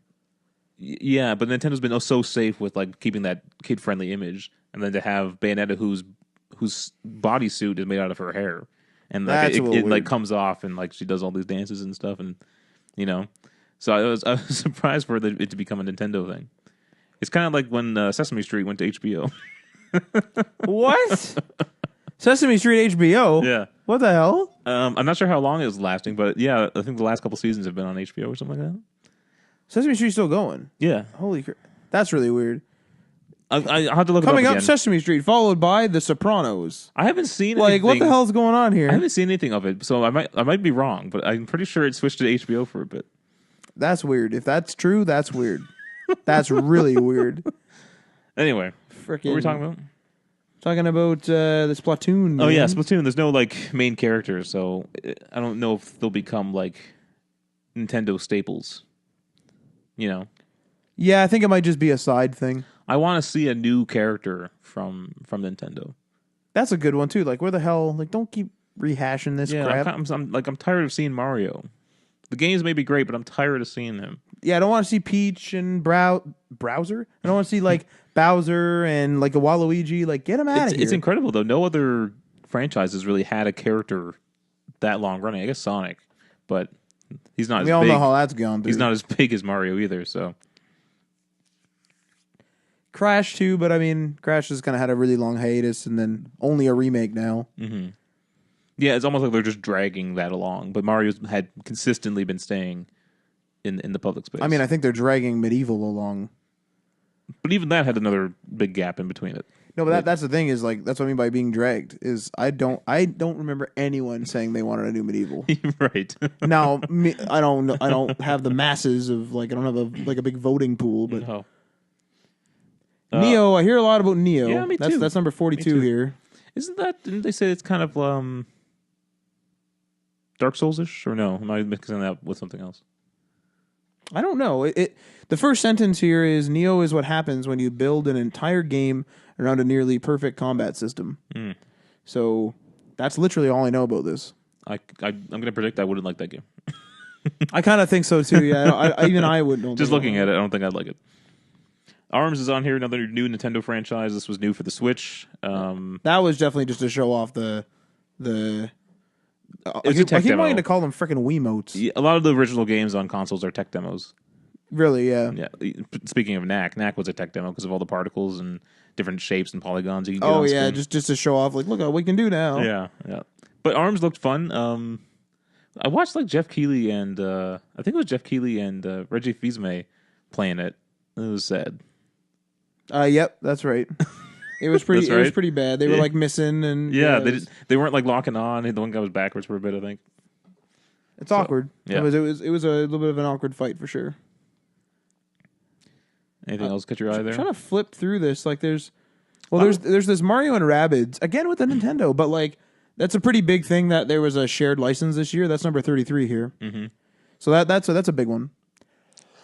Yeah, but Nintendo's been so safe with like keeping that kid-friendly image, and then to have Bayonetta, whose bodysuit is made out of her hair, and like it like comes off, and like she does all these dances and stuff, and you know, so I was surprised for it to become a Nintendo thing. It's kind of like when Sesame Street went to HBO. What? Sesame Street HBO? Yeah. What the hell? I'm not sure how long it was lasting, but yeah, I think the last couple seasons have been on HBO or something like that. Sesame Street's still going. Yeah, Holy crap. That's really weird. I'll have to look Coming it up up, again. Sesame Street, followed by The Sopranos. I haven't seen Like, anything. what the hell's going on I here? haven't seen anything of it, so I might be wrong, but I'm pretty sure it switched to HBO for a bit. That's weird. If that's true, that's weird. That's really weird. Anyway, Frickin' what were we talking about? Talking about this Splatoon. Oh man. yeah, Splatoon. There's no like main characters, so I don't know if they'll become like Nintendo staples. You know, Yeah, I think it might just be a side thing. I want to see a new character from Nintendo. That's a good one too. Like, where the hell? Like, don't keep rehashing this Yeah, crap. I'm tired of seeing Mario. The games may be great, but I'm tired of seeing him. Yeah, I don't want to see Peach and Browser. I don't want to see like Bowser and like a Waluigi. Like, get him out of here. It's incredible though. No other franchise has really had a character that long running. I guess Sonic, but he's not. We as all big. know how that's gone. Dude. He's not as big as Mario either. So Crash too, but I mean, Crash has kind of had a really long hiatus, and then only a remake now. yeah, it's almost like they're just dragging that along. But Mario's had consistently been staying in the public space. I mean, I think they're dragging Medieval along. but even that had another big gap in between it. No, but that's the thing is like that's what I mean by being dragged is I don't remember anyone saying they wanted a new Medieval. Right. Now I don't have the masses of like I don't have a big voting pool, but No. Neo, I hear a lot about Neo. Yeah, me too. That's number 42 here. Isn't that? Didn't they say it's kind of Dark Souls-ish? Or no? Am I mixing that with something else? I don't know. The first sentence here is Neo is what happens when you build an entire game around a nearly perfect combat system. So that's literally all I know about this. I'm going to predict I wouldn't like that game. I kind of think so too. Yeah, even I wouldn't. Just looking at it, I don't think I'd like it. ARMS is on here, another new Nintendo franchise. This was new for the Switch. That was definitely just to show off the. It's a tech I keep demo. wanting to call them freaking Wiimotes. Yeah, a lot of the original games on consoles are tech demos. Really, yeah. Yeah. Speaking of knack was a tech demo because of all the particles and different shapes and polygons you can get Oh on yeah, screen. just to show off, like, look what we can do now. Yeah. But ARMS looked fun. I watched like Jeff Keighley and I think it was Jeff Keighley and Reggie Fils-Aimé playing it. It was sad. Yep, that's right. It was pretty. That's It was right. pretty bad. They were like missing, and Yeah, it was- they weren't like locking on. The one guy was backwards for a bit, I think. it's awkward. yeah. It was a little bit of an awkward fight for sure. Anything else catch your eye there? Trying to flip through this, like there's this Mario and Rabbids again with the Nintendo, but like that's a pretty big thing that there was a shared license this year. That's number 33 here. Mm-hmm. So that's a big one.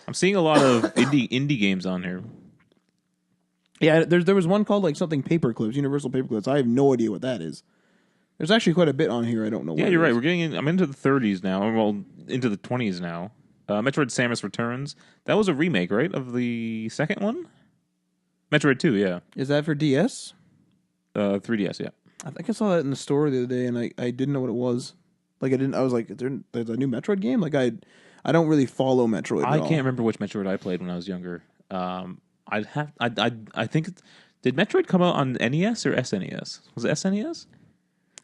I'm seeing a lot of indie games on here. Yeah, there was one called like something Paperclips, Universal Paperclips. I have no idea what that is. There's actually quite a bit on here. I don't know. Yeah, what you're it right. is. We're getting I'm into the 30s now. Well, into the 20s now. Metroid Samus Returns. That was a remake, right, of the second one? Metroid 2, yeah. Is that for DS? 3DS, yeah. I think I saw that in the store the other day, and I didn't know what it was. Like I didn't. I was like, there's a new Metroid game. Like I don't really follow Metroid. I at all. can't remember which Metroid I played when I was younger. I think did Metroid come out on NES or SNES? Was it SNES?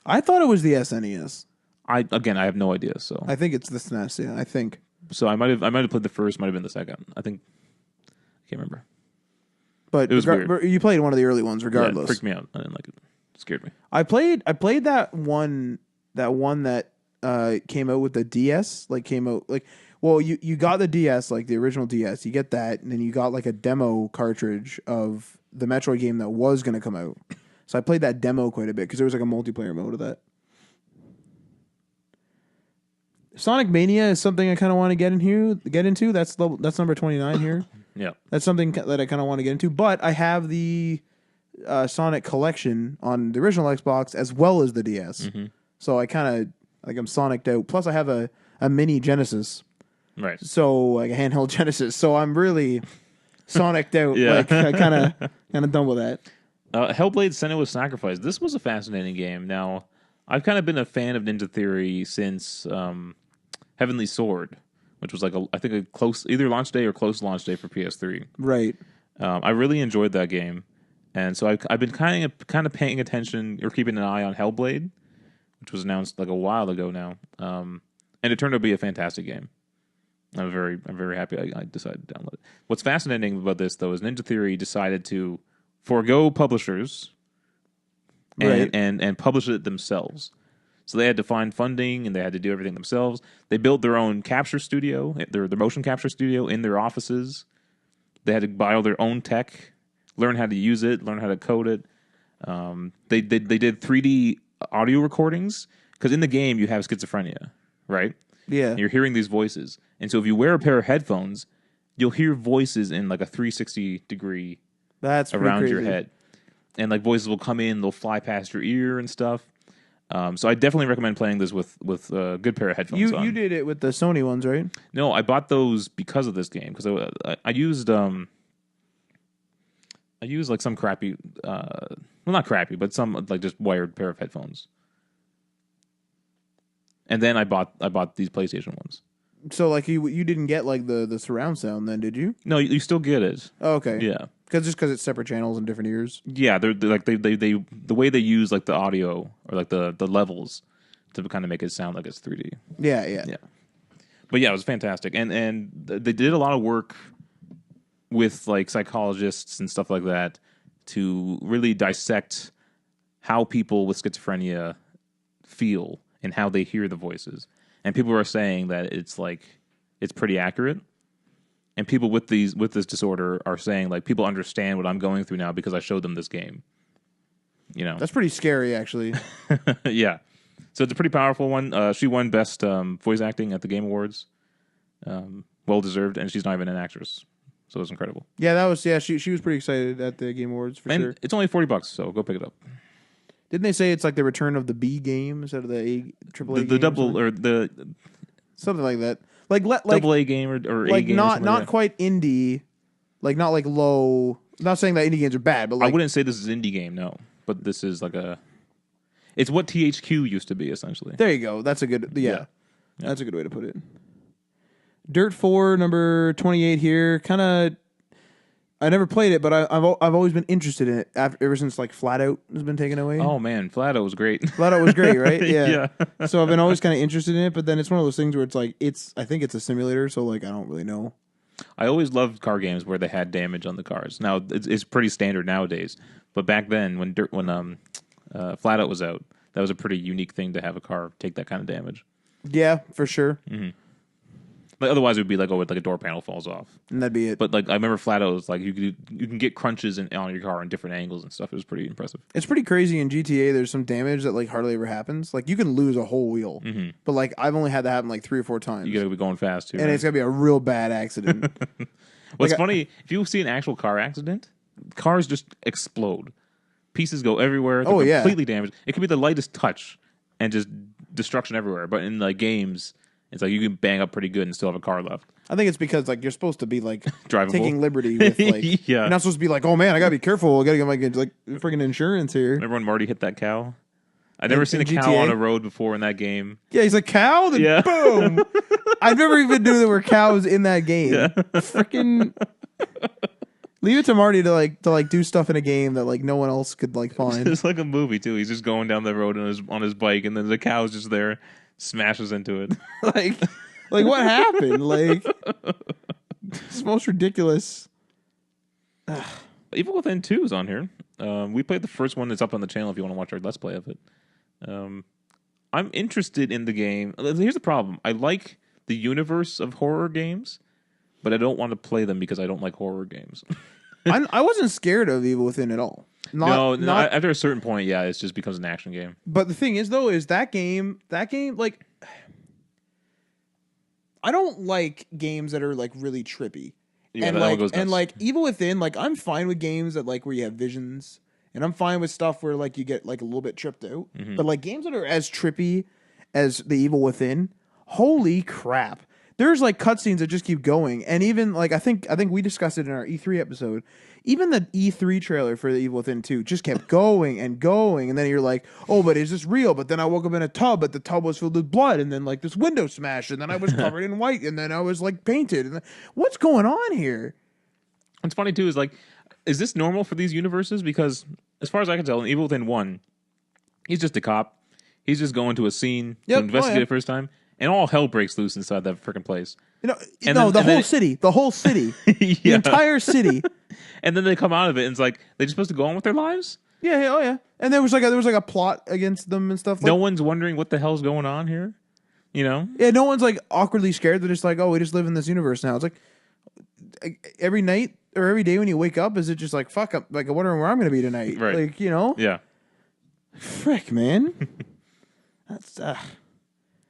I thought it was the SNES. I have no idea. So I think it's the SNES. Yeah, I think. I might have played the first, might have been the second. I can't remember. But It was weird. but you played one of the early ones, Yeah, regardless. it freaked me out. I didn't like it. It scared me. I played that one that came out with the DS. Like came out like. Well, you got the DS, like the original DS. You get that, and then you got like a demo cartridge of the Metroid game that was going to come out. So I played that demo quite a bit because there was like a multiplayer mode of that. Sonic Mania is something I kind of want to get into. That's number 29 here. Yeah. That's something that I kind of want to get into. But I have the Sonic collection on the original Xbox as well as the DS. Mm-hmm. So I kind of like I'm Sonic'd out. Plus I have a mini Genesis. Right. So like a handheld Genesis. So I'm really Sonic'd out. Yeah. Like I kind of done with that. Hellblade: Senua's Sacrifice. This was a fascinating game. Now, I've kind of been a fan of Ninja Theory since Heavenly Sword, which was like I think a close either launch day or close launch day for PS3. Right. I really enjoyed that game, and so I've been kind of paying attention or keeping an eye on Hellblade, which was announced like a while ago now, and it turned out to be a fantastic game. I'm very happy I decided to download it. What's fascinating about this though is Ninja Theory decided to forego publishers Right. and publish it themselves. So they had to find funding and they had to do everything themselves. They built their own capture studio, their motion capture studio in their offices. They had to buy all their own tech, learn how to use it, learn how to code it. They did 3D audio recordings because in the game you have schizophrenia, right? Yeah. And you're hearing these voices, and so if you wear a pair of headphones, you'll hear voices in like a 360 degree That's pretty around your crazy. head, and like voices will come in, they'll fly past your ear and stuff. So I definitely recommend playing this with a good pair of headphones on. You did it with the Sony ones, right? No, I bought those because of this game because I used like some crappy, well not crappy, but some like just wired pair of headphones, and then I bought these PlayStation ones. So like you didn't get like the surround sound then, did you? No, you still get it. Oh, okay. Yeah, Because it's separate channels and different ears. yeah. They're like they the way they use like the audio or like the levels to kind of make it sound like it's 3D. Yeah, yeah. Yeah. But yeah, it was fantastic, and they did a lot of work with like psychologists and stuff like that to really dissect how people with schizophrenia feel and how they hear the voices. And people are saying that it's pretty accurate. And people with this disorder are saying like people understand what I'm going through now because I showed them this game. You know, That's pretty scary, actually. yeah. So it's a pretty powerful one. She won best voice acting at the Game Awards. Well deserved, and she's not even an actress, so it was incredible. Yeah, that was she was pretty excited at the Game Awards for And sure. it's only $40, so go pick it up. Didn't they say it's like the return of the B game instead of the A triple A? The double or the something like that. Like double A game or like A game, not or like that. quite indie, like not like low. Not saying that indie games are bad, but like I wouldn't say this is indie game, no. But this is like it's what THQ used to be essentially. there you go. That's a good Yeah. That's a good way to put it. Dirt 4 number 28 here. Kind of I never played it, but I've always been interested in it ever since like Flat Out has been taken away. Oh man, Flat Out was great. Flat Out was great, right? Yeah. Yeah. So I've been always kind of interested in it, but then it's one of those things where it's like I think it's a simulator, so like I don't really know. I always loved car games where they had damage on the cars. Now it's pretty standard nowadays, but back then when Flat Out was out, that was a pretty unique thing to have a car take that kind of damage. Yeah, for sure. Like otherwise, it would be like like a door panel falls off. And that'd be it. But like I remember Flat Out was like you can get crunches on your car in different angles and stuff. It was pretty impressive. It's pretty crazy in GTA. There's some damage that like hardly ever happens. Like you can lose a whole wheel, but like I've only had that happen like 3 or 4 times. You got to be going fast too. and right? it's gotta be a real bad accident. What's like, funny, if you see an actual car accident, cars just explode. Pieces go everywhere. They're yeah. completely damaged. It could be the lightest touch and just destruction everywhere. But in like games, it's like you can bang up pretty good and still have a car left. I think it's because like you're supposed to be like Drivable. taking liberty with like Yeah. You're not supposed to be like, oh man, I gotta be careful. I gotta get my like freaking insurance here. Remember when Marty hit that cow? I'd never seen a cow GTA? on a road before in that game. Yeah, he's like cow, then Yeah. boom. I've never even knew there were cows in that game. Yeah. Freaking leave it to Marty to like do stuff in a game that like no one else could like find. It's like a movie too. He's just going down the road on his bike, and then the cow's just there, smashes into it. like what happened? Like it's the most ridiculous. Evil Within 2 is on here. We played the first one that's up on the channel if you want to watch our Let's Play of it. I'm interested in the game. Here's the problem. I like the universe of horror games, but I don't want to play them because I don't like horror games. I wasn't scared of Evil Within at all. No, after a certain point, yeah, it just becomes an action game. But the thing is, though, is that game, like, I don't like games that are like really trippy. Yeah, and that one goes nuts. like Evil Within, like I'm fine with games that like where you have visions, and I'm fine with stuff where like you get like a little bit tripped out. Mm-hmm. But like games that are as trippy as the Evil Within, holy crap! There's like cutscenes that just keep going, and even like I think we discussed it in our E3 episode. Even the E3 trailer for the Evil Within 2 just kept going and going, and then you're like, "Oh, but is this real?" But then I woke up in a tub, but the tub was filled with blood, and then like this window smashed, and then I was covered in white, and then I was like painted. And what's going on here? What's funny too is like, is this normal for these universes? Because as far as I can tell, in Evil Within 1, he's just a cop. He's just going to a scene Yep. to investigate Oh, yeah. it first time, and all hell breaks loose inside that freaking place. You know, And no, then- the and then whole it- city, the whole city, the Yeah. entire city. And then they come out of it, and it's like they're just supposed to go on with their lives. Yeah, yeah, oh yeah. And there was like a plot against them and stuff. Like, No one's wondering what the hell's going on here. You know? yeah, no one's like awkwardly scared. They're just like, oh, we just live in this universe now. It's like every night or every day when you wake up, is it just like fuck up? Like, I'm wondering where I'm going to be tonight. Right. Like, you know, Yeah. frick, man. That's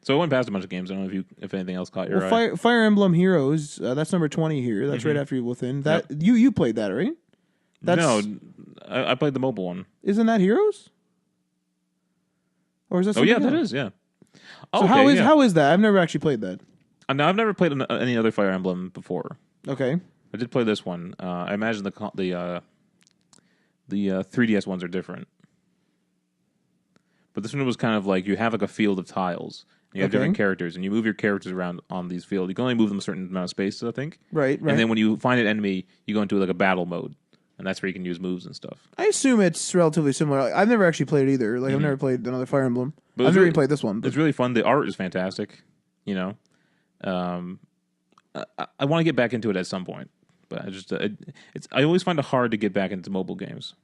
So I went past a bunch of games. I don't know if anything else caught your well, eye. Fire Emblem Heroes. That's number 20 here. That's right after Evil Within. That you played that, right? No, I played the mobile one. Isn't that Heroes? Or is that? Oh yeah, something that else? is. Yeah. So Okay, how is that? I've never actually played that. No, I've never played any other Fire Emblem before. Okay. I did play this one. I imagine the 3DS ones are different, but this one was kind of like you have like a field of tiles. You have different characters, and you move your characters around on these fields. You can only move them a certain amount of space, I think. Right. And then when you find an enemy, you go into like a battle mode, and that's where you can use moves and stuff. I assume it's relatively similar. I've never actually played it either. Like I've never played another Fire Emblem. But I've it's never really- even played this one. But It's really fun. The art is fantastic. You know, I want to get back into it at some point, but I always find it hard to get back into mobile games.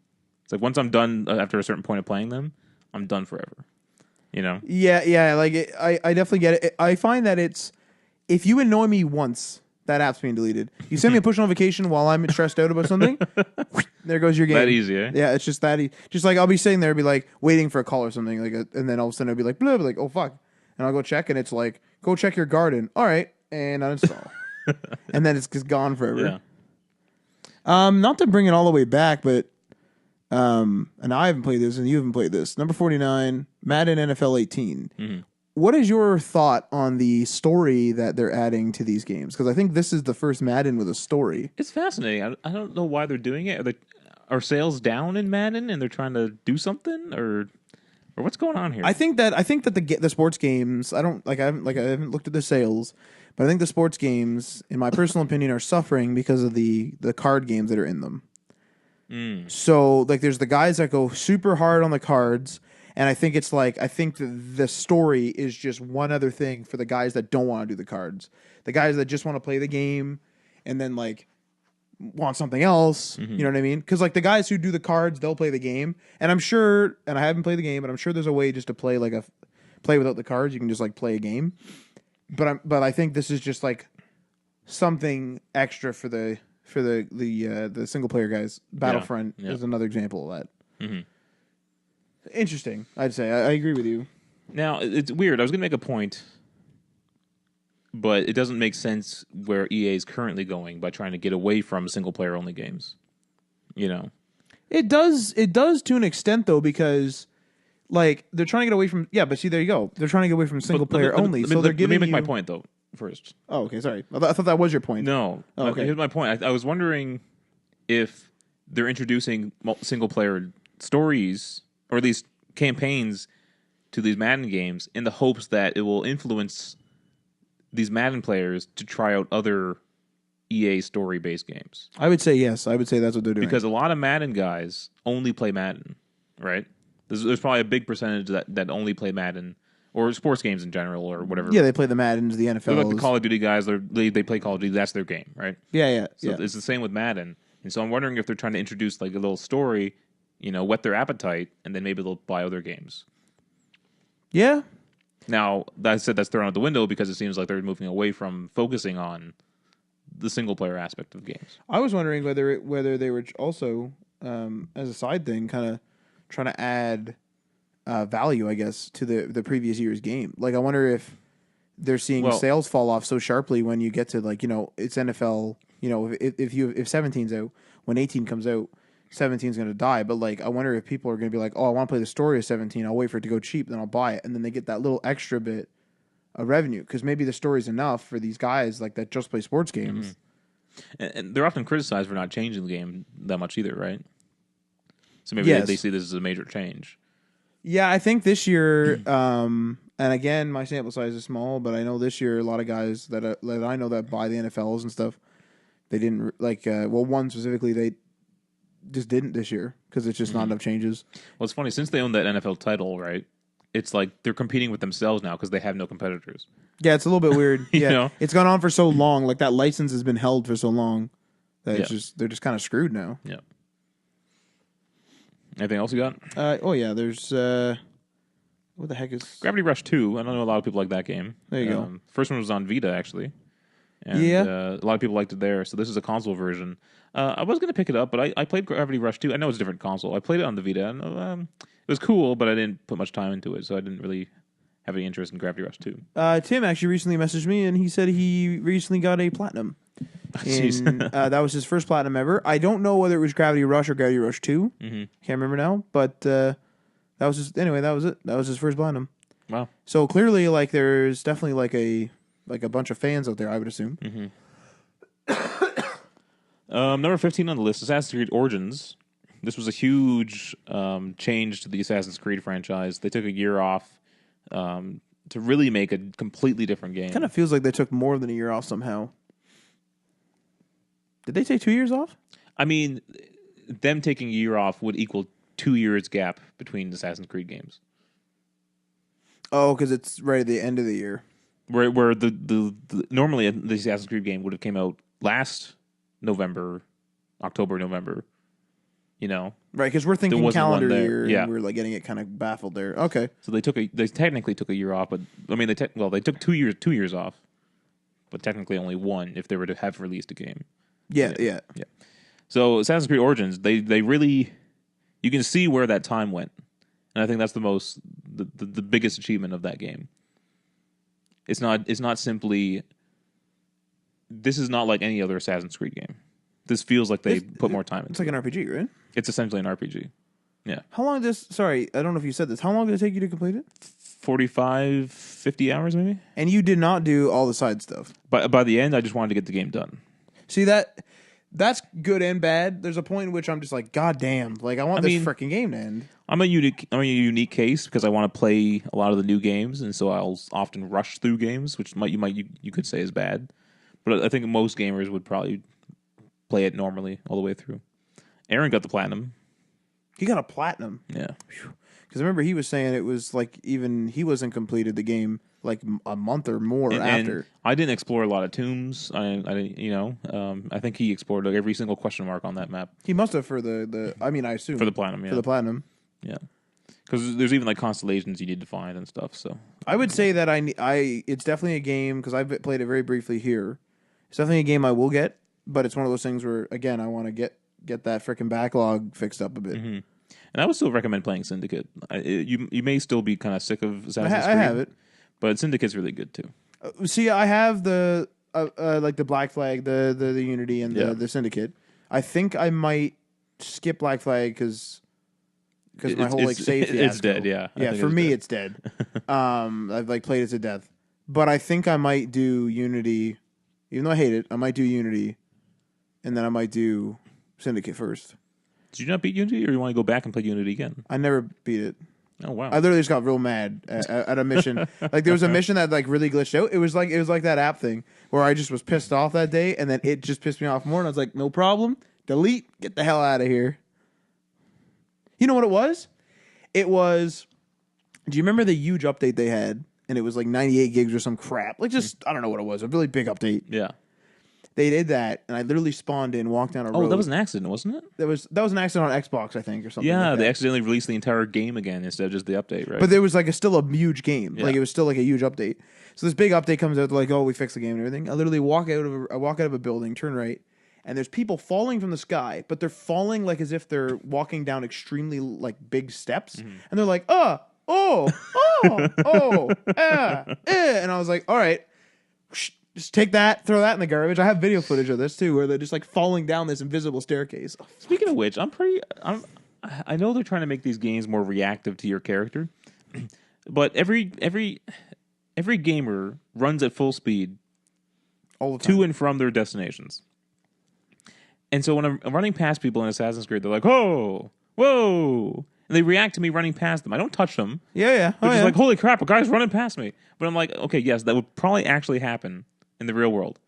It's like once I'm done after a certain point of playing them, I'm done forever. You know? yeah. Like I definitely get it. I find that it's if you annoy me once, that app's being deleted. You send me a push notification while I'm stressed out about something. There goes your game. That easy, eh? Yeah, it's just that. Just like I'll be sitting there, be like waiting for a call or something, and then all of a sudden I'll be like, blah, blah, like, oh fuck, and I'll go check, and it's like, go check your garden. All right, and uninstall, and then it's just gone forever. Yeah. Not to bring it all the way back, but and I haven't played this, and you haven't played this. Number 49, Madden NFL 18. Mm-hmm. What is your thought on the story that they're adding to these games? Because I think this is the first Madden with a story. It's fascinating. I don't know why they're doing it. Are sales down in Madden and they're trying to do something, or what's going on here? I think that the sports games. I haven't looked at the sales, but I think the sports games, in my personal opinion, are suffering because of the card games that are in them. So like, there's the guys that go super hard on the cards. And I think the story is just one other thing for the guys that don't want to do the cards. The guys that just want to play the game and then like want something else. You know what I mean? Because like the guys who do the cards, they'll play the game. And I'm sure, and I haven't played the game, but I'm sure there's a way just to play play without the cards. You can just like play a game. But I think this is just like something extra for the single player guys. Battlefront is another example of that. Mm-hmm. Interesting, I'd say. I agree with you. Now, it's weird. I was going to make a point, but it doesn't make sense where EA is currently going by trying to get away from single-player only games. You know? It does to an extent, though, because like they're trying to get away from... Yeah, but see, there you go. They're trying to get away from single-player only, so they're giving Let me make my point, though, first. Oh, okay, sorry. I thought that was your point. No. Oh, okay. Here's my point. I was wondering if they're introducing single-player stories, or at least campaigns, to these Madden games in the hopes that it will influence these Madden players to try out other EA story-based games. I would say yes. I would say that's what they're doing. Because a lot of Madden guys only play Madden, right? There's probably a big percentage that only play Madden, or sports games in general, or whatever. Yeah, they play the Maddens, the NFL. They're like the Call of Duty guys. They play Call of Duty. That's their game, right? Yeah. So it's the same with Madden. And so I'm wondering if they're trying to introduce like a little story, whet their appetite, and then maybe they'll buy other games. Yeah. Now, that's thrown out the window because it seems like they're moving away from focusing on the single-player aspect of games. I was wondering whether they were also, as a side thing, kind of trying to add value, I guess, to the previous year's game. Like, I wonder if they're seeing sales fall off so sharply when you get to like, it's NFL. If 17's out, when 18 comes out, 17's going to die. But like, I wonder if people are going to be like, oh, I want to play the story of 17. I'll wait for it to go cheap, then I'll buy it, and then they get that little extra bit of revenue because maybe the story's enough for these guys like that just play sports games. Mm-hmm. And they're often criticized for not changing the game that much either, right? So maybe Yes. they see this as a major change. Yeah, I think this year, and again, my sample size is small, but I know this year a lot of guys that I know that buy the NFLs and stuff, they didn't like. One specifically, they just didn't this year because it's just not enough changes. Well, it's funny since they own that NFL title, right? it's like they're competing with themselves now because they have no competitors. Yeah, it's a little bit weird. You Yeah, know? it's gone on for so long. Like that license has been held for so long that Yeah. they're just kind of screwed now. Yeah. Anything else you got? Oh yeah, there's what the heck is Gravity Rush 2. I don't know a lot of people like that game. There you go. First one was on Vita, actually. And Yeah. a lot of people liked it there. So this is a console version. I was going to pick it up, but I played Gravity Rush 2. I know it's a different console. I played it on the Vita, and it was cool, but I didn't put much time into it, so I didn't really have any interest in Gravity Rush 2. Tim actually recently messaged me, and he said he recently got a platinum. Jeez. And that was his first platinum ever. I don't know whether it was Gravity Rush or Gravity Rush 2. Mm-hmm. Can't remember now, but that was his, anyway, that was it. That was his first platinum. Wow. So clearly, like, there's definitely like a bunch of fans out there, I would assume. Mm-hmm. Number 15 on the list, Assassin's Creed Origins. This was a huge change to the Assassin's Creed franchise. They took a year off to really make a completely different game. Kind of feels like they took more than a year off somehow. Did they take 2 years off? I mean, them taking a year off would equal 2 years gap between Assassin's Creed games. Oh, because it's right at the end of the year. Where the normally the Assassin's Creed game would have came out last October, November. You know, Right, because we're thinking calendar year, Yeah. and we're like getting it kind of baffled there. Okay, so they technically took a year off, but I mean they took 2 years off, but technically only one if they were to have released a game. yeah. So Assassin's Creed Origins, they really, you can see where that time went, and I think that's the biggest achievement of that game. It's not simply. This is not like any other Assassin's Creed game. This feels like they put more time into. It's like an RPG, right? It's essentially an RPG. Yeah. How long did this? Sorry, I don't know if you said this. How long did it take you to complete it? 45, 50 hours maybe. And you did not do all the side stuff. But by the end, I just wanted to get the game done. See that's good and bad. There's a point in which I'm just like, God damn, like I want this freaking game to end. I'm a unique case because I want to play a lot of the new games, and so I'll often rush through games, which you could say is bad. But I think most gamers would probably play it normally all the way through. Aaron got the platinum. He got a platinum. Yeah. Because I remember he was saying it was like even he wasn't completed the game like a month or more after. And I didn't explore a lot of tombs. I didn't, I think he explored like every single question mark on that map. He must have for the I mean, I assume. For the platinum, yeah. For the platinum. Yeah. Because there's even like constellations you need to find and stuff. So I would say that it's definitely a game because I've played it very briefly here. It's definitely a game I will get, but it's one of those things where again I want to get that freaking backlog fixed up a bit. Mm-hmm. And I would still recommend playing Syndicate. You may still be kind of sick of Assassin's Creed. I have it, but Syndicate's really good too. See, I have the like the Black Flag, the Unity, and the Syndicate. I think I might skip Black Flag because my whole like save fiasco. It's dead. Yeah, yeah. For me, it's dead. I've like played it to death, but I think I might do Unity, even though I hate it. I might do Unity, and then I might do Syndicate first. Did you not beat Unity, or you want to go back and play Unity again? I never beat it. Oh wow! I literally just got real mad at a mission. Like there was a mission that like really glitched out. It was like that app thing where I just was pissed off that day, and then it just pissed me off more. And I was like, no problem, delete, get the hell out of here. You know what it was? It was. Do you remember the huge update they had? And it was like 98 gigs or some crap. Like just I don't know what it was. A really big update. Yeah. They did that, and I literally spawned in, walked down a road. Oh, that was an accident, wasn't it? That was an accident on Xbox, I think, or something. Yeah, like they that. accidentally released the entire game again instead of just the update, right? But there was like still a huge game. Yeah. Like it was still like a huge update. So this big update comes out, they're like, oh, we fixed the game and everything. I literally walk out of a building, turn right, and there's people falling from the sky, but they're falling like as if they're walking down extremely like big steps, and they're like, and I was like, all right. Just take that, throw that in the garbage. I have video footage of this too, where they're just like falling down this invisible staircase. Speaking of which, I know they're trying to make these games more reactive to your character, but every gamer runs at full speed all the time to and from their destinations. And so when I'm running past people in Assassin's Creed, they're like, "Oh, whoa!" And they react to me running past them. I don't touch them. Yeah. They're just like, "Holy crap, a guy's running past me!" But I'm like, "Okay, yes, that would probably actually happen in the real world."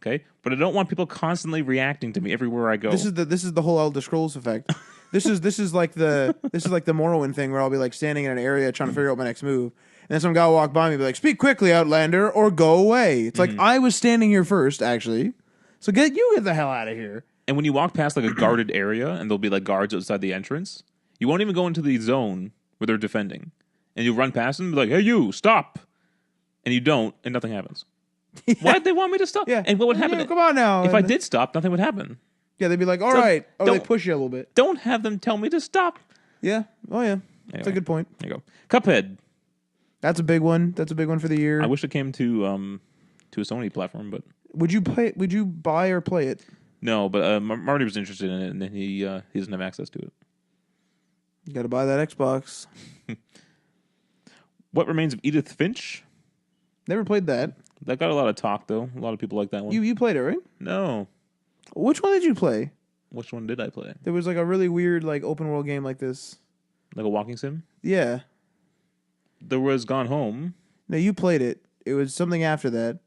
Okay, but I don't want people constantly reacting to me everywhere I go. This is the whole Elder Scrolls effect. This is like the Morrowind thing where I'll be like standing in an area trying to figure out my next move, and then some guy will walk by me and be like, "Speak quickly, Outlander, or go away." It's like I was standing here first, actually. So get the hell out of here. And when you walk past like a guarded area, and there'll be like guards outside the entrance, you won't even go into the zone where they're defending, and you run past them and be like, "Hey, you stop!" And you don't, and nothing happens. Yeah. Why'd they want me to stop? Yeah. And what would happen? Yeah, come on now. If I did stop, nothing would happen. Yeah, they'd be like, "All right." Oh, they don't- push you a little bit. Don't have them tell me to stop. Yeah. Oh yeah. That's a Anyway. good point. There you go. Cuphead. That's a big one. That's a big one for the year. I wish it came to a Sony platform, but Would you buy or play it? no. But Marty was interested in it, and then he doesn't have access to it. You got to buy that Xbox. What Remains of Edith Finch? Never played that. That got a lot of talk, though. A lot of people like that one. You played it, right? No. Which one did you play? Which one did I play? There was like a really weird like open world game like this. Like a walking sim? Yeah. There was Gone Home. No, you played it. It was something after that,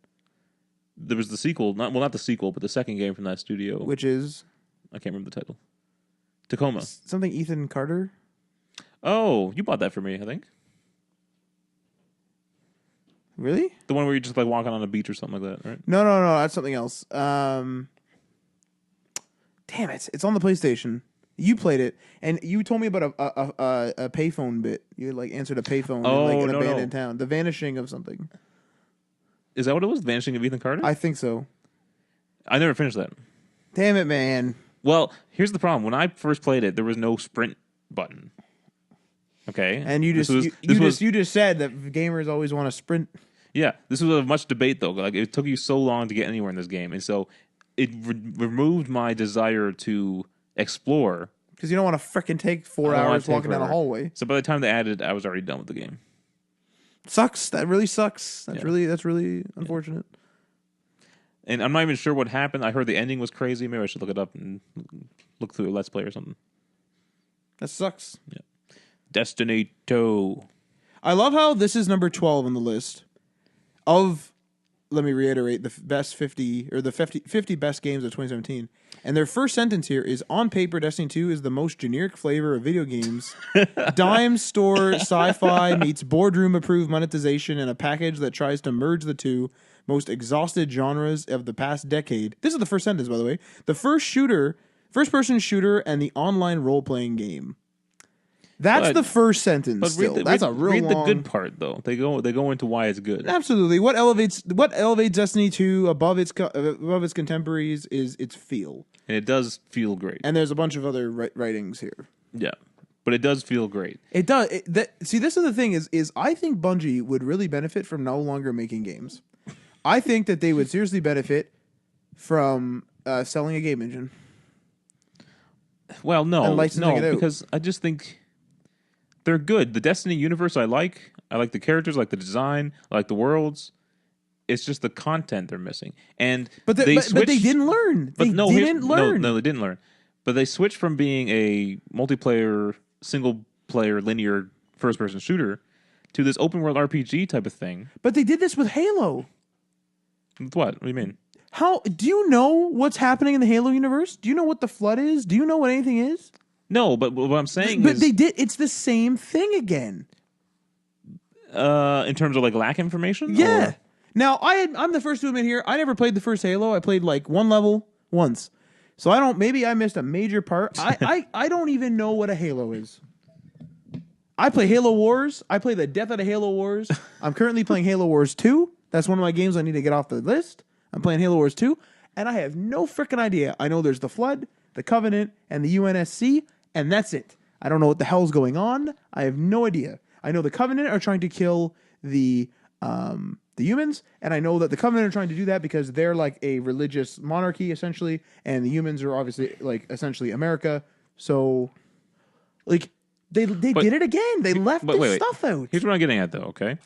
There was the sequel. Not the sequel, but the second game from that studio. which is I can't remember the title. Tacoma. something Ethan Carter. Oh, you bought that for me, I think. Really? The one where you're just like walking on a beach or something like that, right? No, that's something else. Damn it! It's on the PlayStation. You played it, and you told me about a payphone bit. You like answered a payphone in like an abandoned town. The vanishing of something. Is that what it was? The Vanishing of Ethan Carter? I think so. I never finished that. Damn it, man! Well, here's the problem. When I first played it, there was no sprint button. Okay, And you just you just said that gamers always want to sprint. Yeah, this was a much debate though. Like it took you so long to get anywhere in this game, and so it removed my desire to explore. Because you don't want to freaking take 4 hours walking down a hallway. So by the time they added, I was already done with the game. Sucks. That really sucks. That's really unfortunate. And I'm not even sure what happened. I heard the ending was crazy. Maybe I should look it up and look through a Let's Play or something. That sucks. Yeah. Destiny 2. I love how this is number 12 on the list of, let me reiterate, the best 50 or the 50 best games of 2017. And their first sentence here is, on paper, Destiny 2 is the most generic flavor of video games. Dime store sci-fi meets boardroom approved monetization in a package that tries to merge the two most exhausted genres of the past decade. This is the first sentence, by the way. The first-person shooter and the online role-playing game. That's the first sentence. But still. That's a real read long... the good part though. They go into why it's good. Absolutely. What elevates Destiny 2 above its contemporaries is its feel. And it does feel great. And there's a bunch of other writings here. Yeah. But it does feel great. It does. See, this is the thing is I think Bungie would really benefit from no longer making games. I think that they would seriously benefit from selling a game engine. Well, no, it out. because I just think they're good. The Destiny universe I like the characters, I like the design, I like the worlds. It's just the content they're missing. And but they didn't learn. They didn't learn. No, they didn't learn. But they switched from being a multiplayer, single player, linear first person shooter to this open world RPG type of thing. But they did this with Halo. With what? What do you mean? How do you know what's happening in the Halo universe? Do you know what the Flood is? Do you know what anything is? No, but what I'm saying but is... they did. It's the same thing again. In terms of like lack information? Yeah. Or? Now, I'm the first to admit here, I never played the first Halo. I played like one level once. So maybe I missed a major part. I don't even know what a Halo is. I play Halo Wars. I play the death out of Halo Wars. I'm currently playing Halo Wars 2. That's one of my games I need to get off the list. I'm playing Halo Wars 2, and I have no freaking idea. I know there's the Flood, the Covenant, and the UNSC, and that's it. I don't know what the hell's going on. I have no idea. I know the Covenant are trying to kill the humans, and I know that the Covenant are trying to do that because they're like a religious monarchy, essentially, and the humans are obviously like essentially America. So, like, they did it again. They left this stuff out. Here's what I'm getting at, though, okay?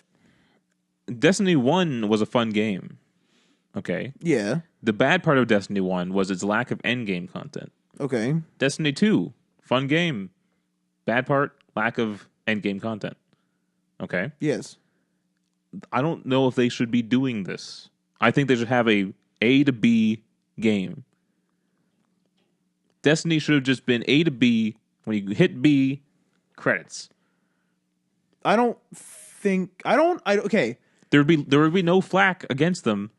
Destiny 1 was a fun game. Okay. Yeah. The bad part of Destiny 1 was its lack of endgame content. Okay. Destiny 2, fun game. Bad part, lack of endgame content. Okay. Yes. I don't know if they should be doing this. I think they should have a A to B game. Destiny should have just been A to B. When you hit B, credits. Okay. There would be no flack against them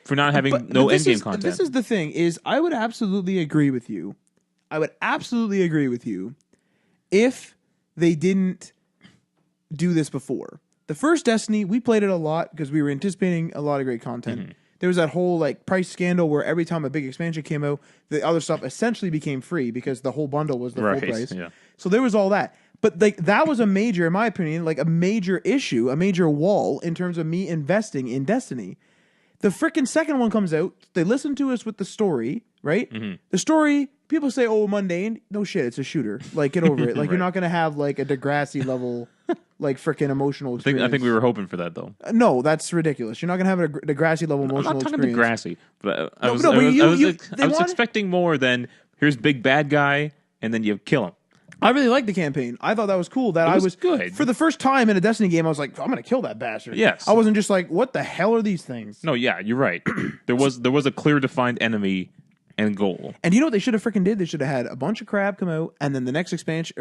for not having no endgame content. This is the thing, is I would absolutely agree with you. If they didn't do this before. The first Destiny, we played it a lot because we were anticipating a lot of great content. Mm-hmm. There was that whole like price scandal where every time a big expansion came out, the other stuff essentially became free because the whole bundle was the full price. Yeah. So there was all that. But like that was a major, in my opinion, like a major issue, a major wall in terms of me investing in Destiny. The freaking second one comes out. They listen to us with the story, right? Mm-hmm. The story, people say, oh, mundane. No shit, it's a shooter. Like, get over it. Like, right. You're not going to have like a Degrassi level, like freaking emotional experience. I think we were hoping for that, though. No, that's ridiculous. You're not going to have a Degrassi level emotional experience. I'm not talking Degrassi, but I was expecting more than here's big bad guy, and then you kill him. I really liked the campaign. I thought that was cool. That it was good. For the first time in a Destiny game, I was like, I'm going to kill that bastard. Yes. I wasn't just like, what the hell are these things? No, yeah, you're right. There was a clear defined enemy and goal. And you know what they should have freaking did? They should have had a bunch of crap come out, and then the next expansion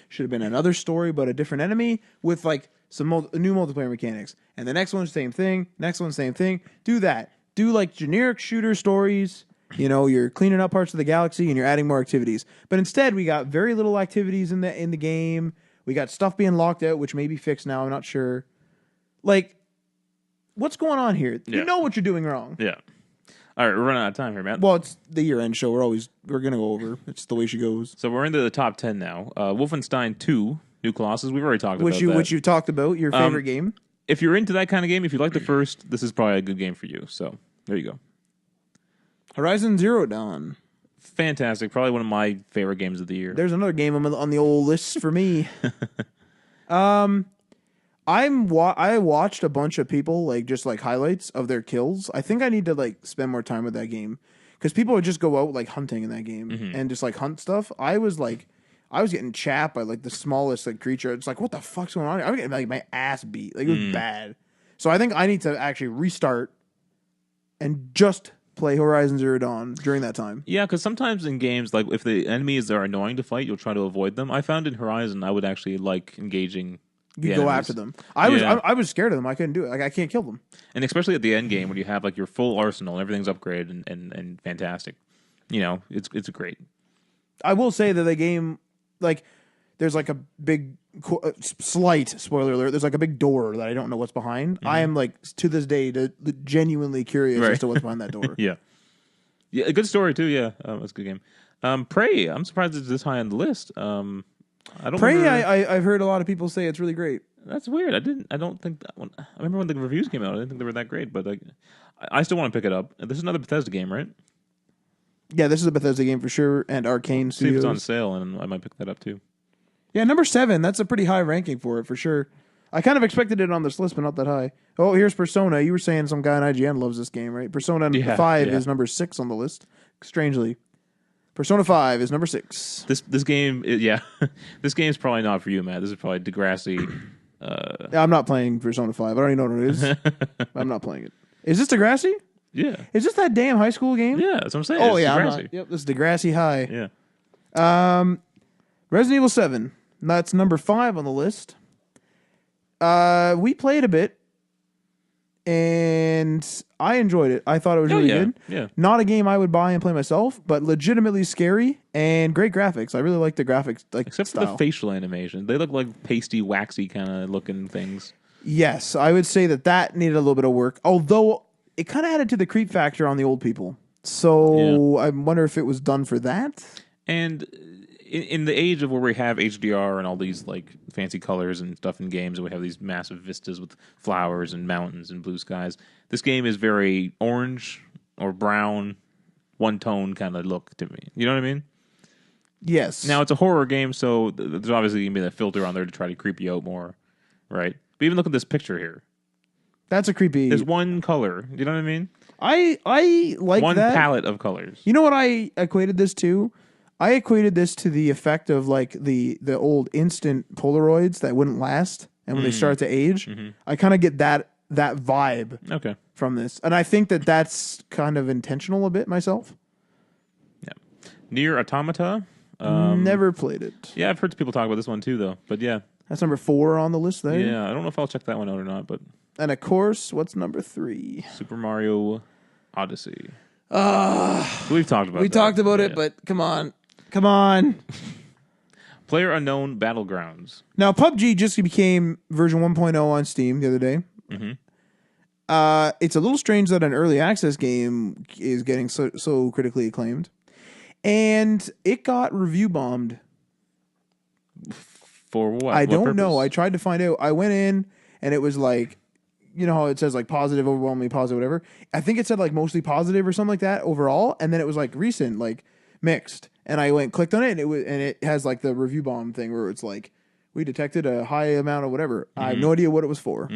should have been another story but a different enemy with like some new multiplayer mechanics. And the next one, same thing. Next one, same thing. Do that. Do like generic shooter stories. You know, you're cleaning up parts of the galaxy and you're adding more activities. But instead, we got very little activities in the game. We got stuff being locked out, which may be fixed now. I'm not sure. Like, what's going on here? Yeah. You know what you're doing wrong. Yeah. All right, we're running out of time here, man. Well, it's the year-end show. We're going to go over. It's the way she goes. So we're into the top 10 now. Wolfenstein 2, New Colossus. We've already talked about that. Which you've talked about, your favorite game. If you're into that kind of game, if you like the first, this is probably a good game for you. So there you go. Horizon Zero Dawn. Fantastic. Probably one of my favorite games of the year. There's another game on the old list for me. I watched a bunch of people like just like highlights of their kills. I think I need to like spend more time with that game because people would just go out like hunting in that game and just like hunt stuff. I was getting chapped by like the smallest like creature. It's like, what the fuck's going on here? I was getting like my ass beat. Like it was bad. So I think I need to actually restart and just play Horizon Zero Dawn during that time. Yeah, because sometimes in games, like if the enemies are annoying to fight, you'll try to avoid them. I found in Horizon, I would actually like engaging. You go after them. I was scared of them. I couldn't do it. Like I can't kill them. And especially at the end game when you have like your full arsenal and everything's upgraded and fantastic. You know, it's great. I will say that the game, like, there's like a big slight spoiler alert. There's like a big door that I don't know what's behind. I am like to this day genuinely curious as to what's behind that door. Yeah, a good story too. Yeah, it's a good game. Prey. I'm surprised it's this high on the list. I don't. Prey. I've heard a lot of people say it's really great. That's weird. I don't think that one. I remember when the reviews came out. I didn't think they were that great, but I still want to pick it up. This is another Bethesda game, right? Yeah, this is a Bethesda game for sure, and Arcane Studios. See if it's on sale, and I might pick that up too. Yeah, number 7. That's a pretty high ranking for it, for sure. I kind of expected it on this list, but not that high. Oh, here's Persona. You were saying some guy on IGN loves this game, right? Persona 5 is number 6 on the list. Strangely. Persona 5 is number 6. This game, this game's probably not for you, Matt. This is probably Degrassi. Yeah, I'm not playing Persona 5. I don't even know what it is. I'm not playing it. Is this Degrassi? Yeah. Is this that damn high school game? Yeah, that's what I'm saying. Oh, yeah. Yep, this is Degrassi High. Yeah. Resident Evil 7. That's number 5 on the list. We played a bit, and I enjoyed it. I thought it was really good. Yeah. Not a game I would buy and play myself, but legitimately scary and great graphics. I really like the graphics, except for the facial animation. They look like pasty, waxy kind of looking things. Yes, I would say that needed a little bit of work. Although it kind of added to the creep factor on the old people. So I wonder if it was done for that. And in the age of where we have HDR and all these like fancy colors and stuff in games, and we have these massive vistas with flowers and mountains and blue skies, this game is very orange or brown, one tone kind of look to me. You know what I mean? Yes. Now it's a horror game, so there's obviously gonna be that filter on there to try to creep you out more, right? But even look at this picture here. That's a creepy. There's one color. You know what I mean? I like one that. palette of colors. You know what I equated this to? I equated this to the effect of like the old instant Polaroids that wouldn't last, and when they start to age, I kind of get that vibe Okay. from this, and I think that that's kind of intentional a bit myself. Yeah. Near Automata. Never played it. Yeah, I've heard people talk about this one too, though. But yeah. That's number 4 on the list there. Yeah, I don't know if I'll check that one out or not, but And of course, what's number 3? Super Mario Odyssey. We've talked about We that. talked about it, but come on. Player Unknown Battlegrounds. Now, PUBG just became version 1.0 on Steam the other day. It's a little strange that an early access game is getting so critically acclaimed. And it got review bombed. For what? I What don't purpose? know. I tried to find out. I went in and it was like, you know how it says like positive, overwhelmingly positive, whatever. I think it said like mostly positive or something like that overall. And then it was like recent, like mixed. And I clicked on it, and it has like the review bomb thing where it's like, we detected a high amount of whatever. I have no idea what it was for.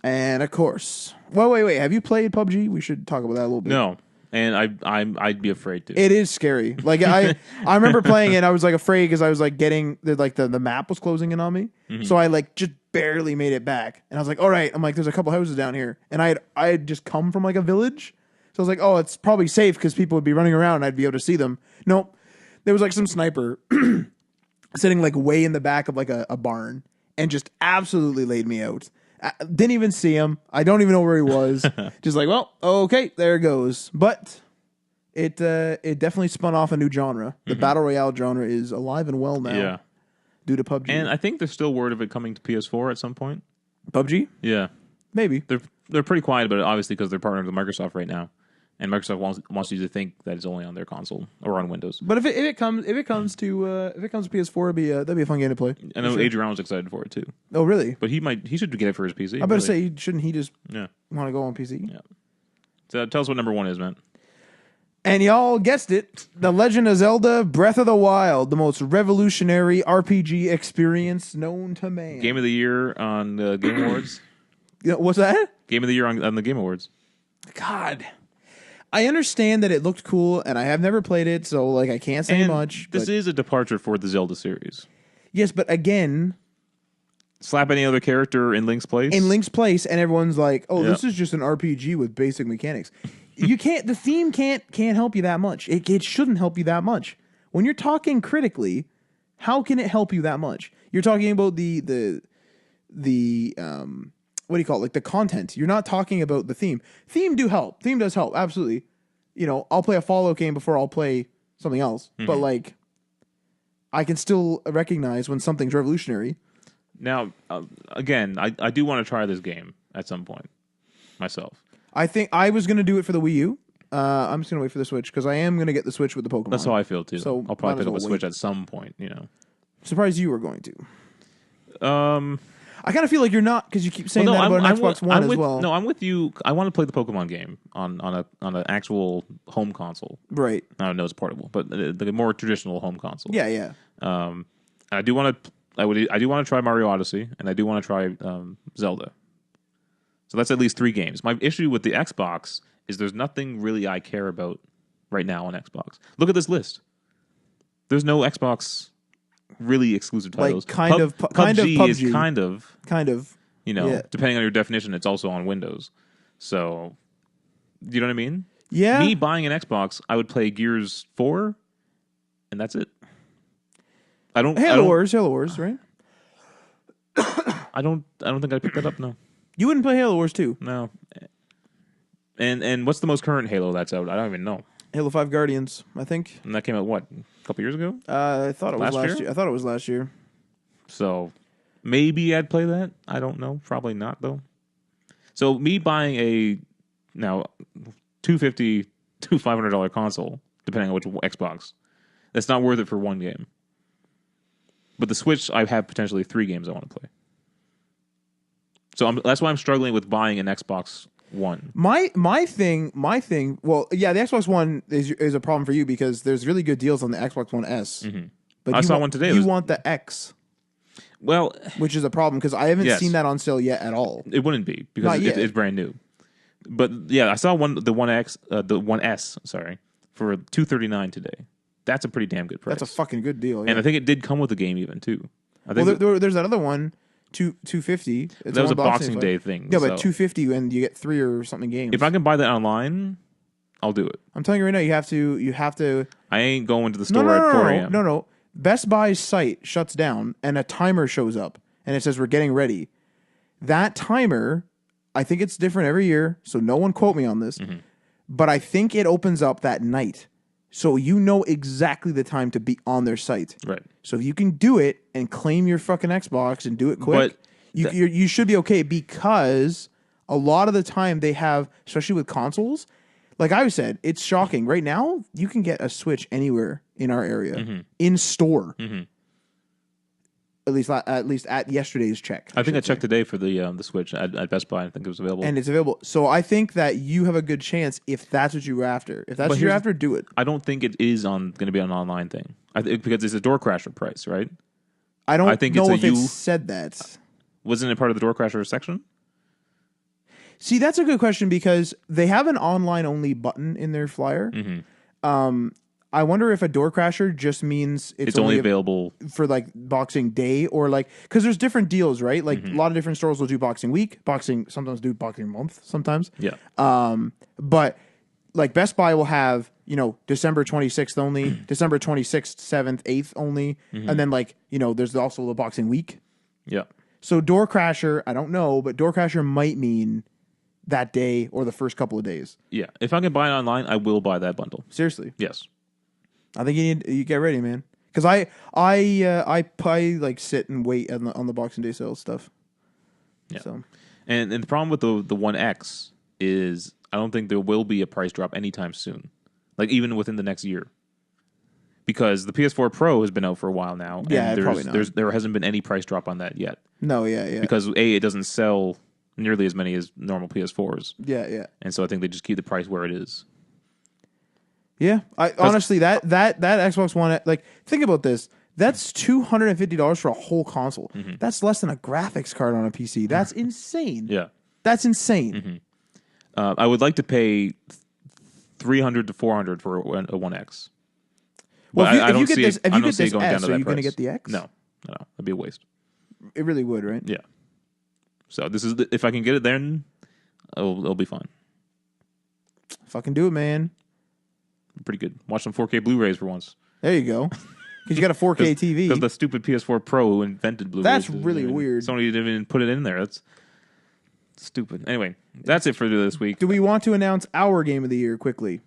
And of course, wait. Have you played PUBG? We should talk about that a little bit. No. And I'd be afraid to. It is scary. Like I remember playing it. And I was like afraid because I was like getting the map was closing in on me. So I like just barely made it back. And I was like, all right. I'm like, there's a couple houses down here, and I had just come from like a village. So I was like, oh, it's probably safe because people would be running around and I'd be able to see them. Nope. There was like some sniper sitting like way in the back of like a barn and just absolutely laid me out. I didn't even see him. I don't even know where he was. Just like, well, okay, there it goes. But it definitely spun off a new genre. The Battle Royale genre is alive and well now. Yeah. Due to PUBG. And I think there's still word of it coming to PS4 at some point. PUBG? Yeah. Maybe. They're pretty quiet about it, obviously, because they're partnered with Microsoft right now. And Microsoft wants you to think that it's only on their console or on Windows. But if it comes to PS4, that'd be a fun game to play. I know Adrian was excited for it too. Oh, really? But he should get it for his PC. I better say, shouldn't he just Yeah. want to go on PC? Yeah. So tell us what number 1 is, man. And y'all guessed it, The Legend of Zelda: Breath of the Wild, the most revolutionary RPG experience known to man. Game of the Year on the Game Awards. What's that? Game of the Year on the Game Awards. God. I understand that it looked cool, and I have never played it, so like I can't say much. This is a departure for the Zelda series. Yes, but again, Slap any other character in Link's place. and everyone's like, "Oh, this is just an RPG with basic mechanics." You can't. The theme can't help you that much. It shouldn't help you that much. When you're talking critically, how can it help you that much? You're talking about the what do you call it? Like the content. You're not talking about the theme. Theme does help. Absolutely. You know, I'll play a Fallout game before I'll play something else. But like, I can still recognize when something's revolutionary. Now, again, I do want to try this game at some point myself. I think I was going to do it for the Wii U. I'm just going to wait for the Switch because I am going to get the Switch with the Pokemon. That's how I feel too. So I'll probably pick up a wait. Switch at some point. You know. Surprised you were going to. I kind of feel like you're not because you keep saying well, no, that about an Xbox One as well. No, I'm with you. I want to play the Pokemon game on an actual home console. Right. I know it's portable, but the more traditional home console. Yeah. I do want to. I do want to try Mario Odyssey, and I do want to try Zelda. So that's at least 3 games. My issue with the Xbox is there's nothing really I care about right now on Xbox. Look at this list. There's no Xbox really exclusive titles. Like kind of PUBG is PUBG. Kind of. You know, Yeah. depending on your definition, it's also on Windows. So, you know what I mean? Yeah. Me buying an Xbox, I would play Gears 4, and that's it. Halo Wars, right? I don't think I'd pick that up. No, You wouldn't play Halo Wars 2. no. And what's the most current Halo that's out? I don't even know. Halo 5 Guardians, I think. And that came out what, a couple years ago? I thought it was last year. I thought it was last year. So maybe I'd play that. I don't know. Probably not though. So me buying a now $250 to $500 console, depending on which Xbox, that's not worth it for one game. But the Switch, I have potentially 3 games I want to play. So that's why I'm struggling with buying an Xbox One. My thing. Well, yeah, the Xbox One is a problem for you because there's really good deals on the Xbox One S. Mm-hmm. But I saw one today. You want the X, well, which is a problem because I haven't Yes. seen that on sale yet at all. it wouldn't be because Not yet. it's brand new. But yeah, I saw the One S, sorry, for $239 today. That's a pretty damn good price. That's a fucking good deal. Yeah. And I think it did come with the game even too. I well, think there's that other one. $250. That was a Boxing Day thing. Yeah, so but $250 and you get 3 or something games. if I can buy that online, I'll do it. I'm telling you right now, you have to. I ain't going to the store at 4 a.m. No. Best Buy's site shuts down and a timer shows up and it says we're getting ready. That timer, I think it's different every year, so no one quote me on this, but I think it opens up that night. So you know exactly the time to be on their site. Right. So if you can do it and claim your fucking Xbox and do it quick, you should be okay, because a lot of the time they have, especially with consoles, like I said, it's shocking. Right now, you can get a Switch anywhere in our area, in store. At least at yesterday's check. I think I checked today for the Switch at Best Buy. I think it was available. And it's available. So I think that you have a good chance if that's what you're after. If that's what you're after, do it. I don't think it is going to be an online thing. Because it's a Door Crasher price, right? I don't know if it said that. Wasn't it part of the Door Crasher section? See, that's a good question because they have an online-only button in their flyer. I wonder if a Door Crasher just means it's only available for like Boxing Day or like, because there's different deals, right? Like a lot of different stores will do Boxing Week, sometimes do Boxing Month, sometimes. Yeah. But like Best Buy will have, December 26th only, December 26th, 7th, 8th only, and then like, there's also the Boxing Week. Yeah. So Door Crasher, I don't know, but Door Crasher might mean that day or the first couple of days. Yeah. If I can buy it online, I will buy that bundle. Seriously. Yes. I think you get ready, man. Because I like sit and wait on the Boxing Day sales stuff. Yeah. So. And the problem with the One X is I don't think there will be a price drop anytime soon. Like even within the next year. Because the PS4 Pro has been out for a while now. Yeah, and probably not. There hasn't been any price drop on that yet. No, yeah. Because it doesn't sell nearly as many as normal PS4s. Yeah. And so I think they just keep the price where it is. Yeah, honestly that Xbox One, like, think about this. That's $250 for a whole console. That's less than a graphics card on a PC. That's insane. Yeah, that's insane. I would like to pay $300 to $400 for a One X. Well, if you get this S, are you going to get the X? No, that'd be a waste. It really would, right? Yeah. So this is if I can get it, then it'll be fine. Fucking do it, man. Pretty good. Watch some 4K Blu-rays for once. There you go. Because you got a 4K TV. Because the stupid PS4 Pro who invented Blu-rays. That's really weird. Somebody didn't even put it in there. That's stupid. Anyway, that's it for this week. Do we want to announce our game of the year quickly?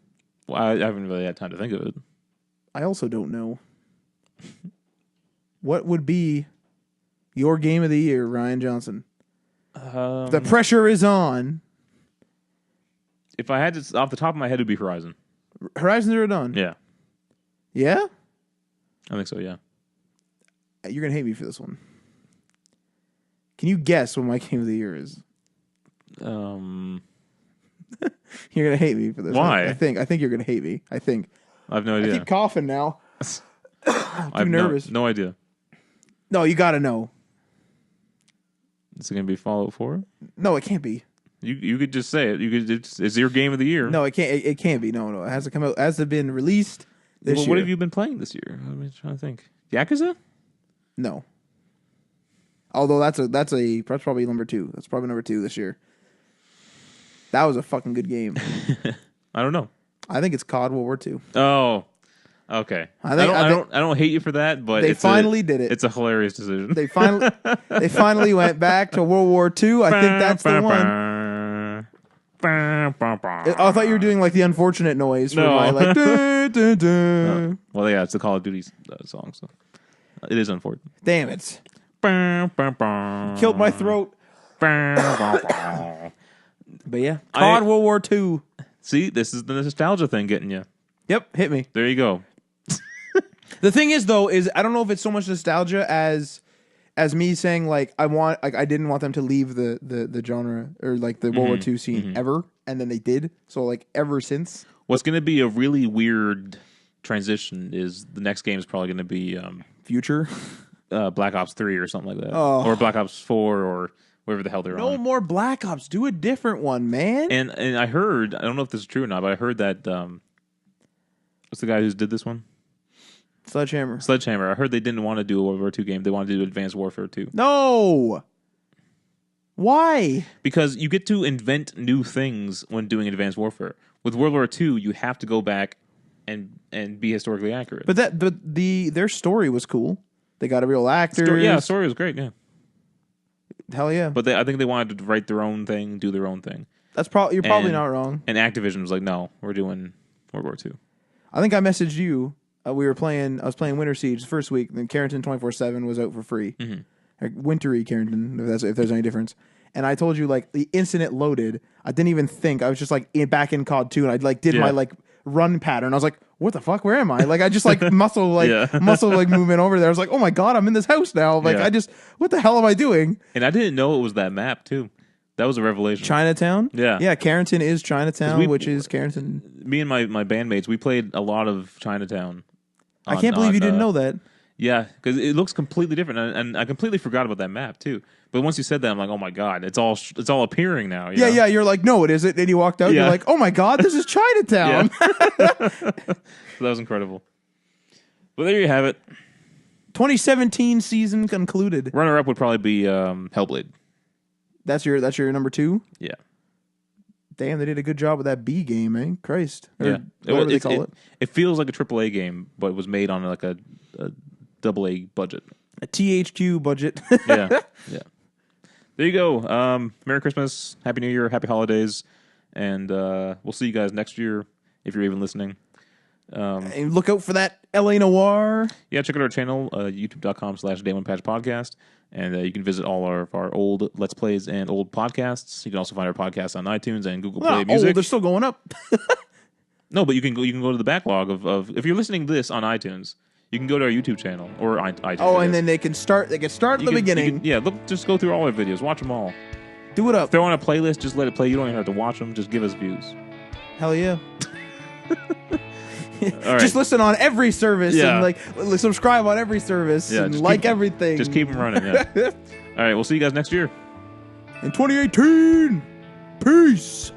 Well, I haven't really had time to think of it. I also don't know. What would be your game of the year, Ryan Johnson? The pressure is on. If I had to, off the top of my head, it would be Horizon. Horizon Zero Dawn? Yeah. Yeah? I think so, yeah. You're going to hate me for this one. Can you guess what my game of the year is? You're going to hate me for this. Why? I think you're going to hate me. I have no idea. I keep coughing now. I'm too nervous. No idea. No, you got to know. Is it going to be Fallout 4? No, it can't be. You could just say it. It's your game of the year. No, it can't. It can't be. No. It has to come out. It has to have been released this year. What have you been playing this year? I'm trying to think. Yakuza? No. Although that's probably number 2. That's probably number 2 this year. That was a fucking good game. I don't know. I think it's COD World War II. Oh, okay. I don't hate you for that, but they finally did it. It's a hilarious decision. They finally went back to World War II. I think that's the one. I thought you were doing like the unfortunate noise. No. My, like, dun, dun, dun. Well, yeah, it's the Call of Duty song, so it is unfortunate. Damn it! Killed my throat. But yeah, COD World War II. See, this is the nostalgia thing getting you. Yep, hit me. There you go. The thing is, though, is I don't know if it's so much nostalgia as me saying like I didn't want them to leave the genre or like the World War II scene ever, and then they did. So like ever since. What's going to be a really weird transition is the next game is probably going to be Future, Black Ops 3 or something like that, or Black Ops 4 or whatever the hell they're on. No more Black Ops. Do a different one, man. And I heard, I don't know if this is true or not, but I heard that what's the guy who did this one? Sledgehammer. I heard they didn't want to do a World War II game. They wanted to do Advanced Warfare 2. No. Why? Because you get to invent new things when doing Advanced Warfare. With World War II, you have to go back and be historically accurate. But their story was cool. They got a real actor. Story was great. Yeah, hell yeah. but I think they wanted to write their own thing, do their own thing. You're probably not wrong. And Activision was like, no, we're doing World War II. I think I messaged you. I was playing Winter Siege the first week. Then Carrington 24/7 was out for free. Or Wintery Carrington, if there's any difference. And I told you, like, the instant it loaded, I didn't even think. I was just like back in COD 2, and I like did my like run pattern. I was like, what the fuck? Where am I? Like, I just like muscle movement over there. I was like, oh my god, I'm in this house now. Like, what the hell am I doing? And I didn't know it was that map too. That was a revelation. Chinatown? Yeah. Carrington is Chinatown, which is Carrington. Me and my bandmates, we played a lot of Chinatown. I can't believe you didn't know that. Yeah, because it looks completely different, and I completely forgot about that map too. But once you said that, I'm like, oh my god, it's all appearing now. You know? You're like, no, it isn't. And you walked out, you're like, oh my god, this is Chinatown. So that was incredible. Well, there you have it. 2017 season concluded. Runner up would probably be Hellblade. That's your number 2? Yeah. Damn, they did a good job with that B game, eh? Christ. Yeah. Whatever they call it. It feels like a AAA game, but it was made on like a AA budget. A THQ budget. Yeah. There you go. Merry Christmas, Happy New Year, Happy Holidays, and we'll see you guys next year if you're even listening. And look out for that LA Noir. Yeah, check out our channel, youtube.com/Day1Patch Podcast. And you can visit all of our old Let's Plays and old podcasts. You can also find our podcasts on iTunes and Google Play Music. Oh, they're still going up. No, but you can go to the backlog of if you're listening to this on iTunes, you can go to our YouTube channel or iTunes. Oh, and then they can start at the beginning. Just go through all our videos, watch them all. Do it up. If they're on a playlist, just let it play. You don't even have to watch them. Just give us views. Hell yeah. All right. Just listen on every service and like subscribe on every service and like everything. Just keep them running. Yeah. All right, we'll see you guys next year in 2018. Peace.